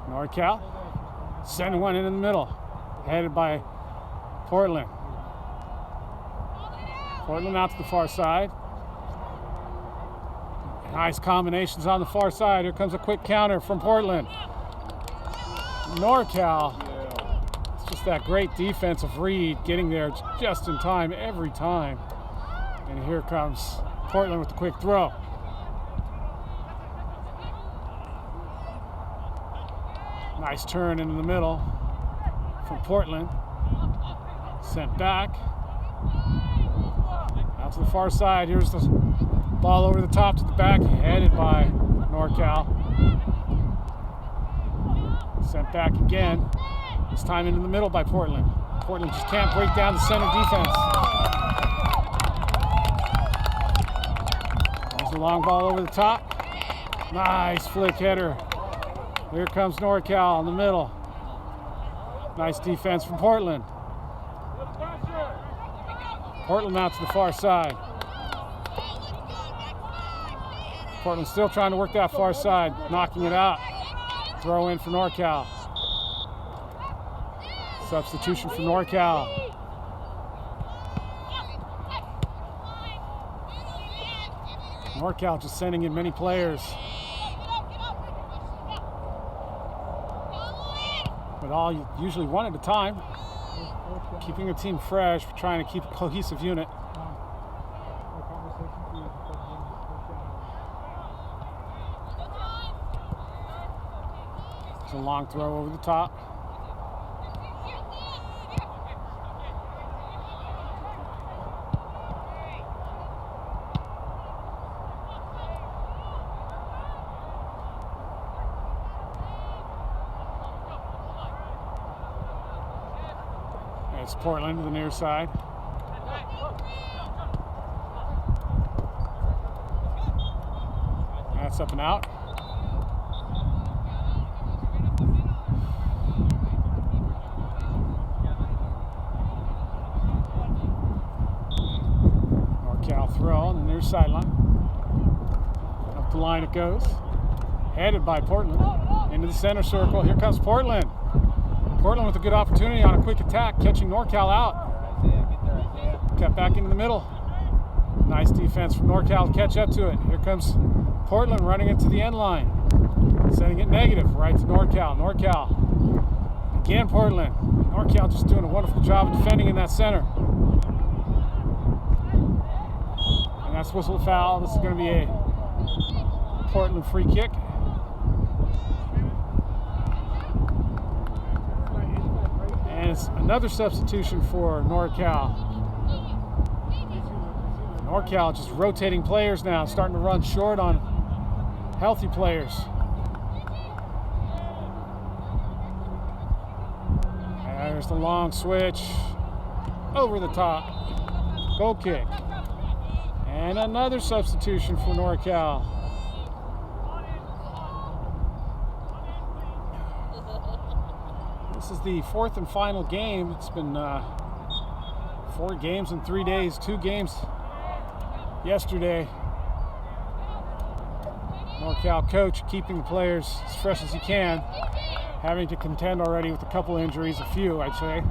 NorCal sending one in the middle, headed by Portland. Portland out to the far side. Nice combinations on the far side. Here comes a quick counter from Portland. NorCal, it's just that great defensive read, getting there just in time every time. And here comes Portland with the quick throw. Nice turn into the middle from Portland. Sent back. Out to the far side. Here's the ball over the top to the back, headed by NorCal. Sent back again. This time into the middle by Portland. Portland just can't break down the center defense. There's a long ball over the top. Nice flick header. Here comes NorCal in the middle. Nice defense from Portland. Portland out to the far side. Portland still trying to work that far side, knocking it out. Throw in for NorCal. Substitution for NorCal. NorCal just sending in many players. But all usually one at a time. Keeping the team fresh, trying to keep a cohesive unit. It's a long throw over the top. It's Portland to the near side. That's up and out. NorCal throw on the near sideline. Up the line it goes. Headed by Portland. Into the center circle. Here comes Portland. Portland with a good opportunity on a quick attack, catching NorCal out. Cut back into the middle. Nice defense from NorCal to catch up to it. Here comes Portland running into the end line. Sending it negative right to NorCal. NorCal. Again, Portland. NorCal just doing a wonderful job of defending in that center. And that's whistle foul. This is going to be a Portland free kick. And it's another substitution for NorCal. NorCal just rotating players now, starting to run short on healthy players. And there's the long switch over the top. Goal kick. And another substitution for NorCal. This is the fourth and final game. It's been 4 games in 3 days, 2 games yesterday. NorCal coach keeping the players as fresh as he can, having to contend already with a couple injuries, a few I'd say.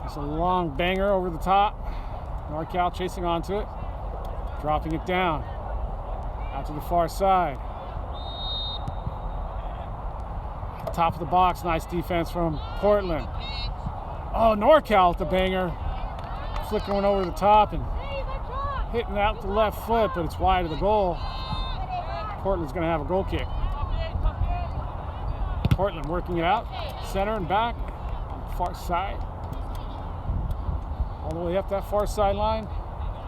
It's a long banger over the top. NorCal chasing onto it, dropping it down, out to the far side. Top of the box, nice defense from Portland. Oh, NorCal with the banger. Flicking one over the top and hitting out the left foot, but it's wide of the goal. Portland's going to have a goal kick. Portland working it out, center and back, on the far side. All the way up that far sideline.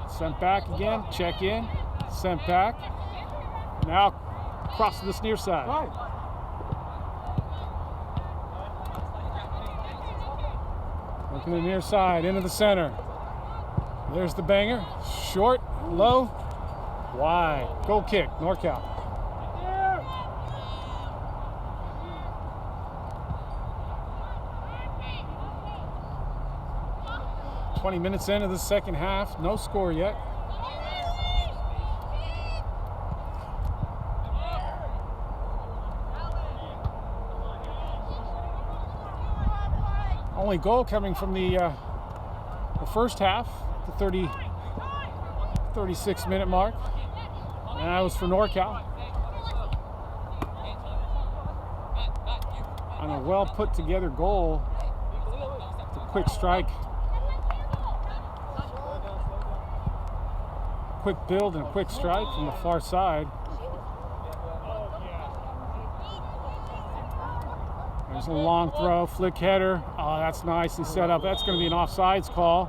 Sent back again, check in, sent back. Now across to this near side. Working the near side, into the center. There's the banger. Short, low, wide. Goal kick, NorCal. .20 minutes into the second half, no score yet. Only goal coming from the first half, the 36-minute mark. And that was for NorCal. On a well put together goal, the quick strike, quick build and a quick strike from the far side. There's a long throw, flick header. Oh, that's nicely set up. That's going to be an offsides call.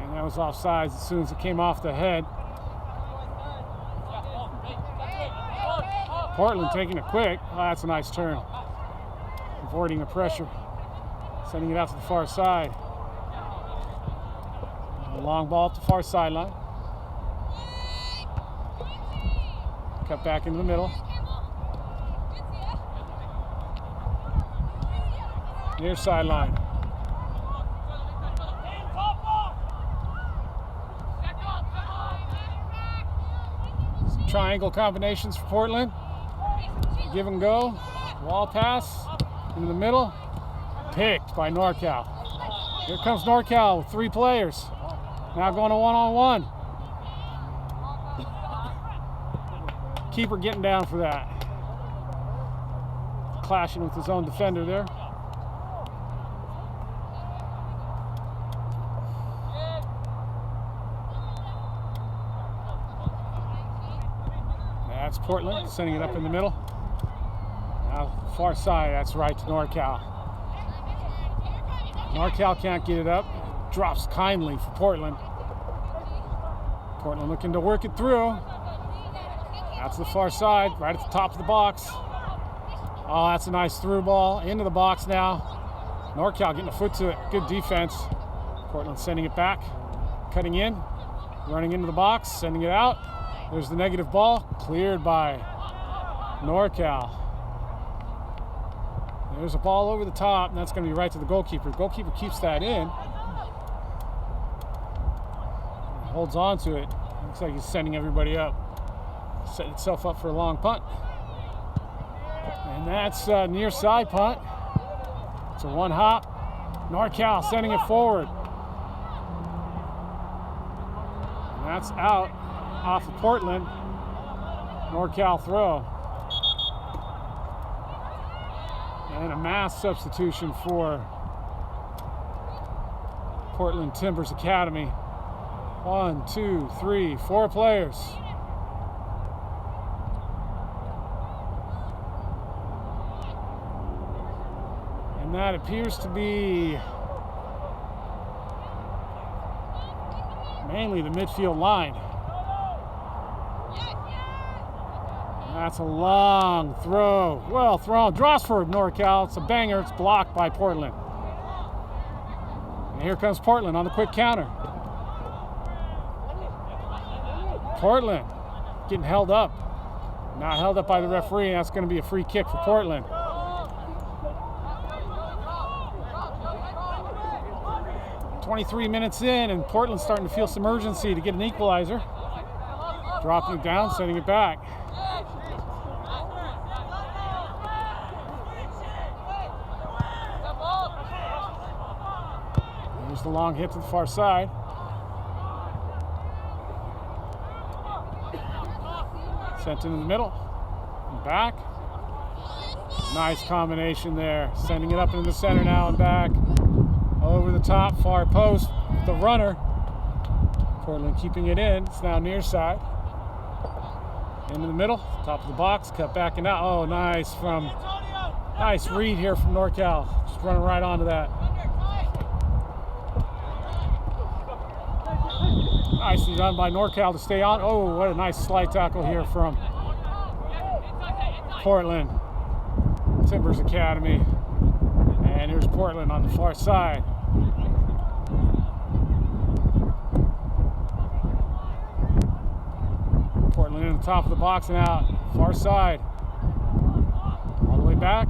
And that was offsides as soon as it came off the head. Portland taking it quick. Oh, that's a nice turn. Avoiding the pressure. Sending it out to the far side. A long ball to the far sideline. Cut back into the middle. Near sideline. Some triangle combinations for Portland. Give and go. Wall pass into the middle. Picked by NorCal. Here comes NorCal with 3 players. Now going to one-on-one. Keeper getting down for that. Clashing with his own defender there. That's Portland sending it up in the middle. Now far side, that's right to NorCal. NorCal can't get it up. Drops kindly for Portland. Portland looking to work it through. That's the far side, right at the top of the box. Oh, that's a nice through ball into the box now. NorCal getting a foot to it. Good defense. Portland sending it back, cutting in, running into the box, sending it out. There's the negative ball, cleared by NorCal. There's a ball over the top, and that's going to be right to the goalkeeper. The goalkeeper keeps that in. Holds on to it. Looks like he's sending everybody up. Setting itself up for a long punt. And that's a near side punt. It's a one hop. NorCal sending it forward. And that's out off of Portland. NorCal throw. And a mass substitution for Portland Timbers Academy. 1, 2, 3, 4 players. And that appears to be mainly the midfield line. That's a long throw. Well thrown. Draws for NorCal. It's a banger. It's blocked by Portland. And here comes Portland on the quick counter. Portland getting held up. Now held up by the referee. That's going to be a free kick for Portland. "23 minutes in, and Portland's starting to feel some urgency to get an equalizer. Dropping it down, sending it back. There's the long hit to the far side. Sent into the middle and back. Nice combination there. Sending it up into the center now and back. Over the top, far post, the runner. Portland keeping it in. It's now near side. Into the middle, top of the box, cut back and out. Oh, nice read here from NorCal. Just running right onto that. Nicely done by NorCal to stay on. Oh, what a nice slide tackle here from Portland Timbers Academy. And here's Portland on the far side. Portland in the top of the box and out. Far side. All the way back.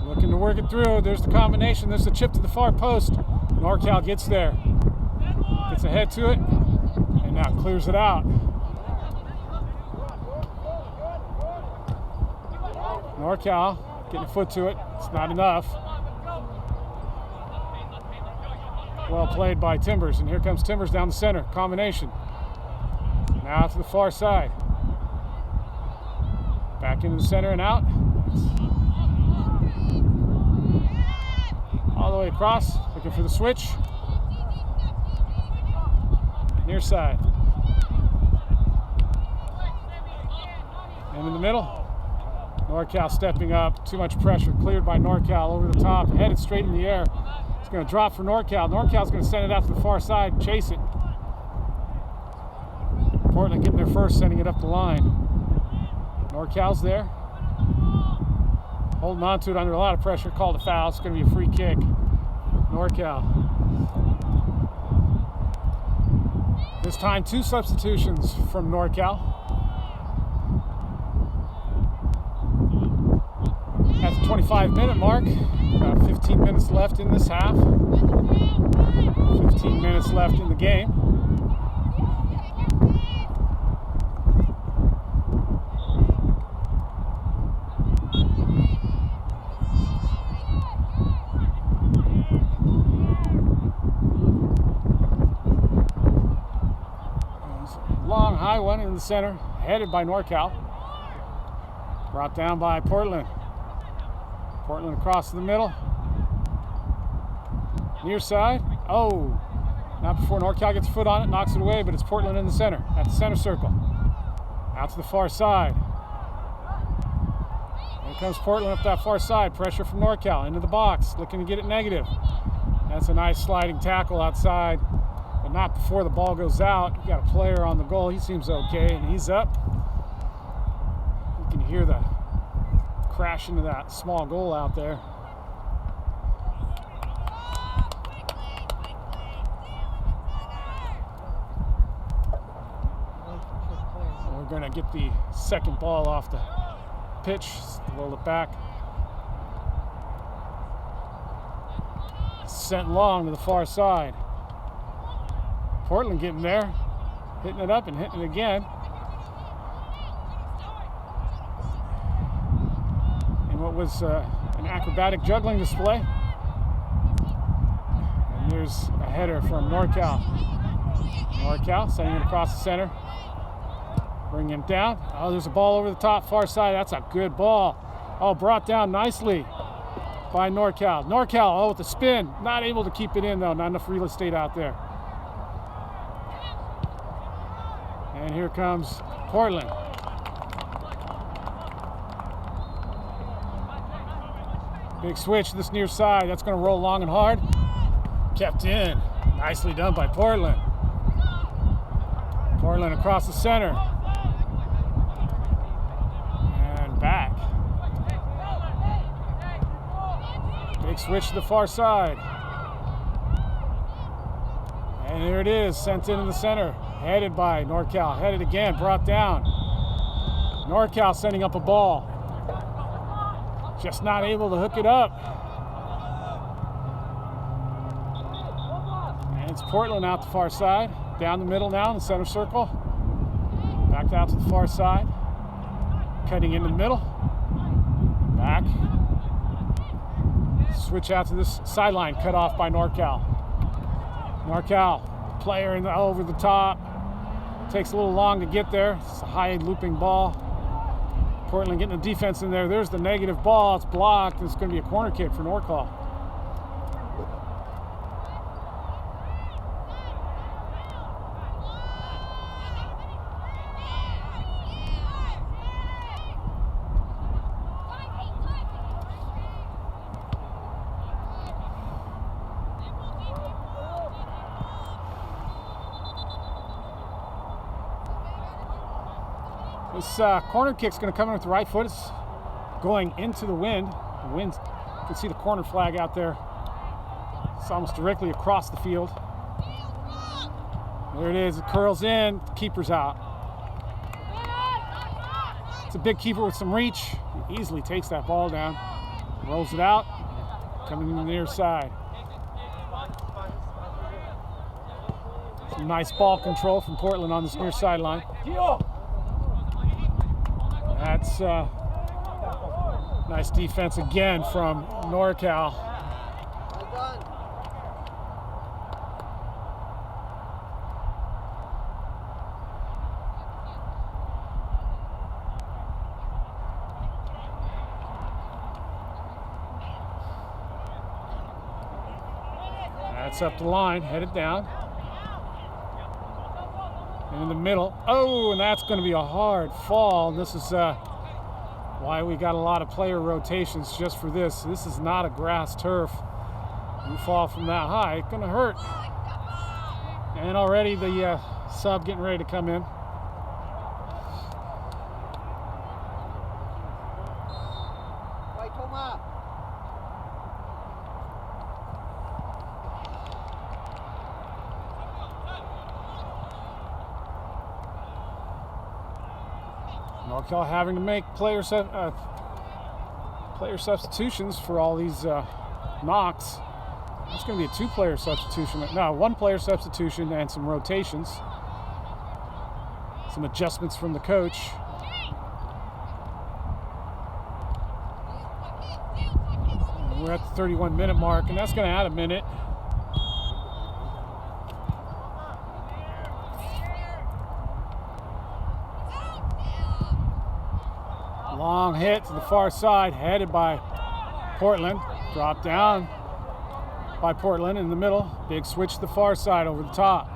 Looking to work it through. There's the combination. There's the chip to the far post. NorCal gets there. Gets ahead to it. And now clears it out. NorCal getting a foot to it. It's not enough. Well played by Timbers, and here comes Timbers down the center. Combination. Now to the far side. Back into the center and out. All the way across, looking for the switch. Near side. And in the middle, NorCal stepping up. Too much pressure, cleared by NorCal over the top, headed straight in the air. It's going to drop for NorCal. NorCal's going to send it out to the far side and chase it. Portland getting there first, sending it up the line. NorCal's there. Holding on to it under a lot of pressure. Called a foul. It's going to be a free kick. NorCal. This time, 2 substitutions from NorCal. At the 25-minute mark, about 15 minutes left in this half. 15 minutes left in the game. Long, high one in the center, headed by NorCal. Brought down by Portland. Portland across the middle. Near side. Oh, not before NorCal gets a foot on it, knocks it away, but it's Portland in the center, at the center circle. Out to the far side. Here comes Portland up that far side. Pressure from NorCal into the box, looking to get it negative. That's a nice sliding tackle outside, but not before the ball goes out. You got a player on the goal. He seems okay, and he's up. You can hear the crash into that small goal out there. We're going to get the second ball off the pitch, roll it back. Sent long to the far side. Portland getting there, hitting it up and hitting it again. What was an acrobatic juggling display. And there's a header from NorCal. NorCal sending it across the center. Bring him down. Oh, there's a ball over the top, far side. That's a good ball. Oh, brought down nicely by NorCal. NorCal, oh, with the spin. Not able to keep it in, though. Not enough real estate out there. And here comes Portland. Big switch to this near side. That's going to roll long and hard. Kept in. Nicely done by Portland. Portland across the center. And back. Big switch to the far side. And here it is, sent in the center. Headed by NorCal. Headed again, brought down. NorCal sending up a ball. Just not able to hook it up. And it's Portland out the far side. Down the middle now in the center circle. Back out to the far side. Cutting into the middle. Back. Switch out to this sideline, cut off by NorCal. NorCal, player over the top. Takes a little long to get there. It's a high looping ball. Portland getting the defense in there. There's the negative ball. It's blocked. It's going to be a corner kick for NorCal. This corner kick's going to come in with the right foot. It's going into the wind. The wind, you can see the corner flag out there. It's almost directly across the field. There it is. It curls in. The keeper's out. It's a big keeper with some reach. He easily takes that ball down. Rolls it out. Coming in the near side. Some nice ball control from Portland on this near sideline. That's Nice defense again from NorCal. Well done. That's up the line, headed down. And in the middle. Oh, and that's going to be a hard fall. This is why we got a lot of player rotations just for this. This is not a grass turf. You fall from that high, it's going to hurt. And already the sub getting ready to come in. Right, Thomas. NorCal having to make player substitutions for all these knocks. It's going to be a two-player substitution. No, one-player substitution and some rotations. Some adjustments from the coach. And we're at the 31-minute mark, and that's going to add a minute. Long hit to the far side, headed by Portland. Drop down by Portland in the middle. Big switch to the far side over the top.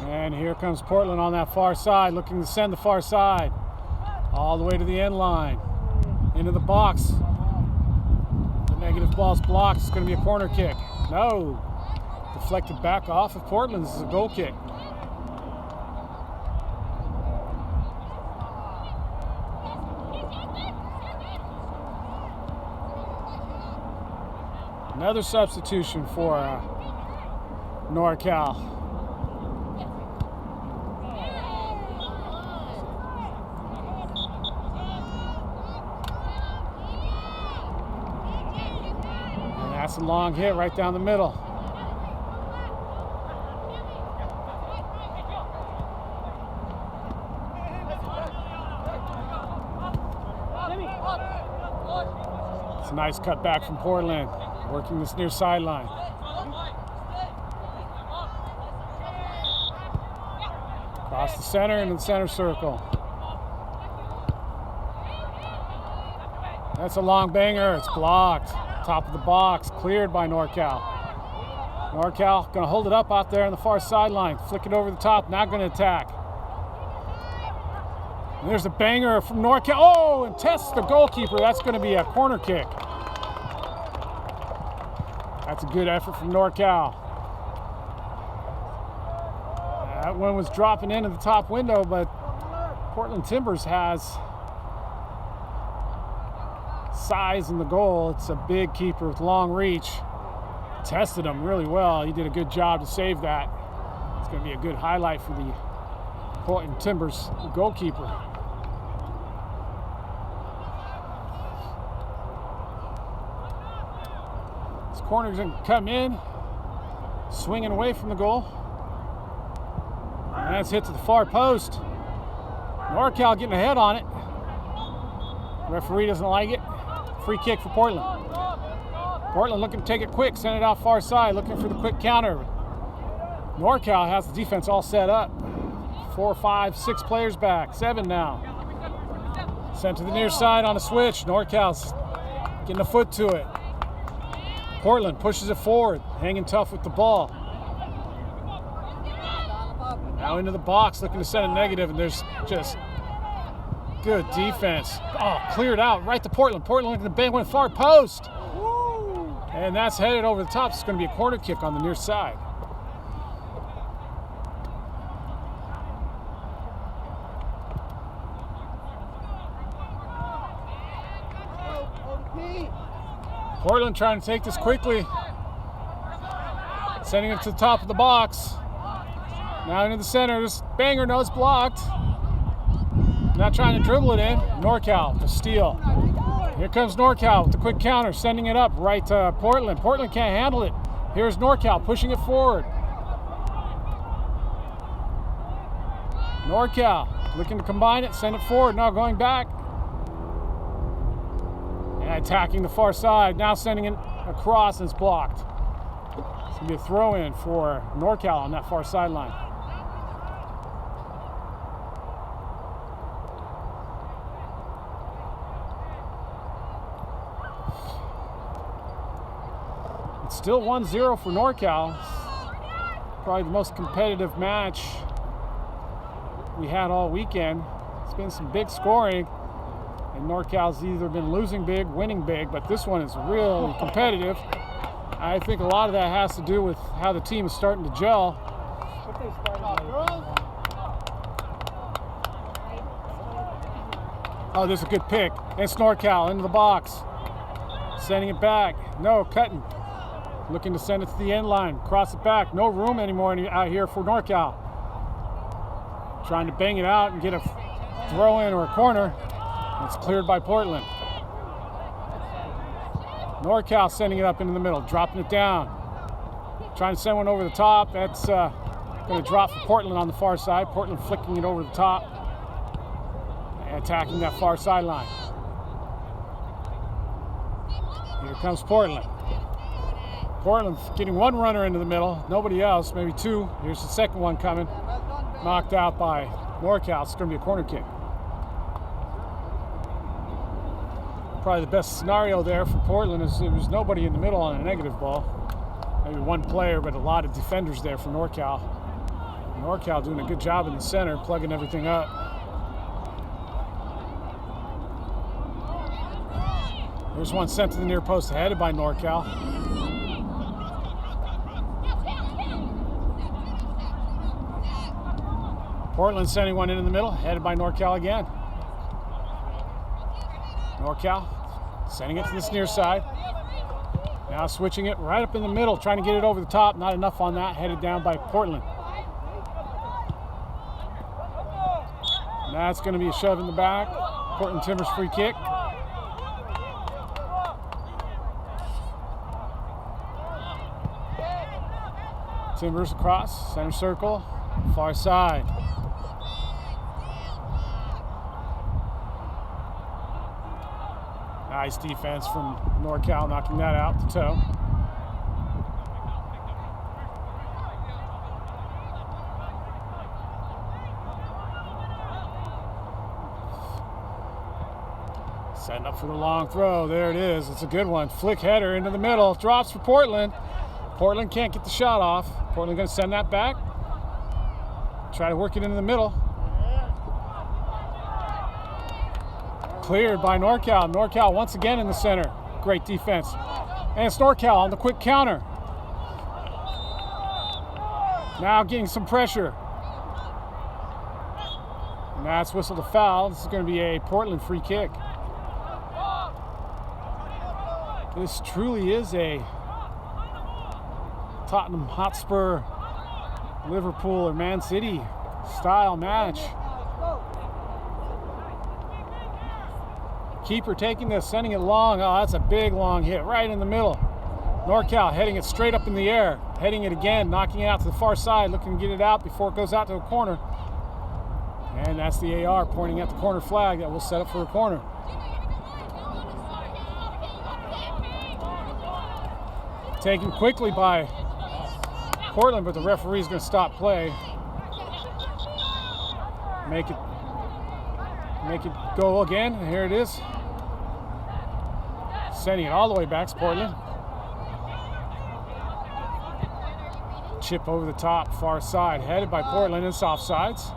And here comes Portland on that far side, looking to send the far side all the way to the end line. Into the box. The negative ball's blocked. It's going to be a corner kick. No. Deflected back off of Portland. This is a goal kick. Another substitution for NorCal. And that's a long hit right down the middle. It's a nice cut back from Portland. Working this near sideline. Across the center into the center circle. That's a long banger. It's blocked. Top of the box. Cleared by NorCal. NorCal going to hold it up out there on the far sideline. Flick it over the top. Not going to attack. And there's a banger from NorCal. Oh, and tests the goalkeeper. That's going to be a corner kick. That's a good effort from NorCal. That one was dropping into the top window, but Portland Timbers has size in the goal. It's a big keeper with long reach. Tested him really well. He did a good job to save that. It's going to be a good highlight for the Portland Timbers goalkeeper. Corner's going to come in, swinging away from the goal. And that's hit to the far post. NorCal getting ahead on it. Referee doesn't like it. Free kick for Portland. Portland looking to take it quick, send it out far side, looking for the quick counter. NorCal has the defense all set up. 4, 5, 6 players back, 7 now. Sent to the near side on a switch. NorCal's getting a foot to it. Portland pushes it forward, hanging tough with the ball. Now into the box, looking to send a negative, and there's just good defense. Oh, cleared out right to Portland. Portland looking to bang one far post. And that's headed over the top. It's going to be a corner kick on the near side. ODP. Portland trying to take this quickly. Sending it to the top of the box. Now into the center. This banger, no, it's blocked. Not trying to dribble it in. NorCal to steal. Here comes NorCal with the quick counter, sending it up right to Portland. Portland can't handle it. Here's NorCal pushing it forward. NorCal looking to combine it, send it forward. Now going back. Attacking the far side, now sending it across and it's blocked. It's going to be a throw in for NorCal on that far sideline. It's still 1-0 for NorCal. Probably the most competitive match we had all weekend. It's been some big scoring, and NorCal's either been losing big, winning big, but this one is really competitive. I think a lot of that has to do with how the team is starting to gel. Oh, there's a good pick. It's NorCal into the box. Sending it back. No, cutting. Looking to send it to the end line. Cross it back. No room anymore out here for NorCal. Trying to bang it out and get a throw in or a corner. It's cleared by Portland. NorCal sending it up into the middle, dropping it down. Trying to send one over the top. That's going to drop for Portland on the far side. Portland flicking it over the top. Attacking that far sideline. Here comes Portland. Portland getting one runner into the middle, nobody else, maybe two. Here's the second one coming. Knocked out by NorCal. It's going to be a corner kick. Probably the best scenario there for Portland is there was nobody in the middle on a negative ball. Maybe one player, but a lot of defenders there for NorCal. NorCal doing a good job in the center, plugging everything up. There's one sent to the near post, headed by NorCal. Portland sending one into the middle, headed by NorCal again. NorCal sending it to this near side. Now switching it right up in the middle, trying to get it over the top. Not enough on that, headed down by Portland. And that's going to be a shove in the back. Portland Timbers free kick. Timbers across, center circle, far side. Nice defense from NorCal, knocking that out to toe. Setting up for the long throw. There it is. It's a good one. Flick header into the middle. Drops for Portland. Portland can't get the shot off. Portland going to send that back. Try to work it into the middle. Cleared by NorCal. NorCal once again in the center. Great defense. And it's NorCal on the quick counter. Now getting some pressure. And that's whistled a foul. This is going to be a Portland free kick. This truly is a Tottenham Hotspur, Liverpool, or Man City style match. Keeper taking this, sending it long. Oh, that's a big long hit right in the middle. NorCal heading it straight up in the air, heading it again, knocking it out to the far side, looking to get it out before it goes out to a corner. And that's the AR pointing at the corner flag that will set up for a corner. Taken quickly by Portland, but the referee's going to stop play. Make it go again. And here it is. Sending it all the way back to Portland. Chip over the top, far side, headed by Portland. It's offsides.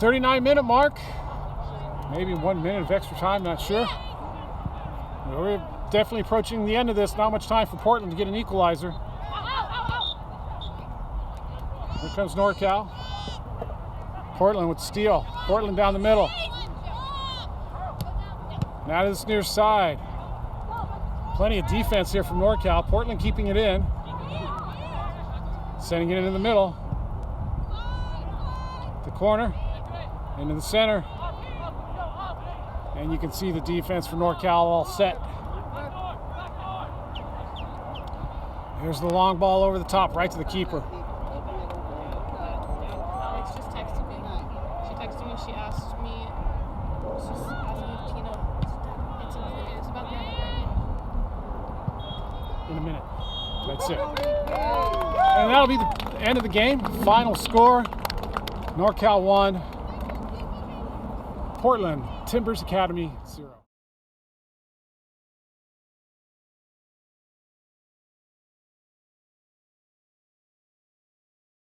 39-minute mark. Maybe 1 minute of extra time, not sure. We're definitely approaching the end of this. Not much time for Portland to get an equalizer. Here comes NorCal. Portland with the steal. Portland down the middle. Now to this near side. Plenty of defense here from NorCal. Portland keeping it in. Sending it into the middle. The corner. Into the center. And you can see the defense for NorCal all set. Here's the long ball over the top, right to the keeper. Alex just texted me. She texted me. She asked me. She's asking if Tina. It's about the In a minute. That's it. And that'll be the end of the game. Final score: NorCal 1, Portland Timbers Academy 0.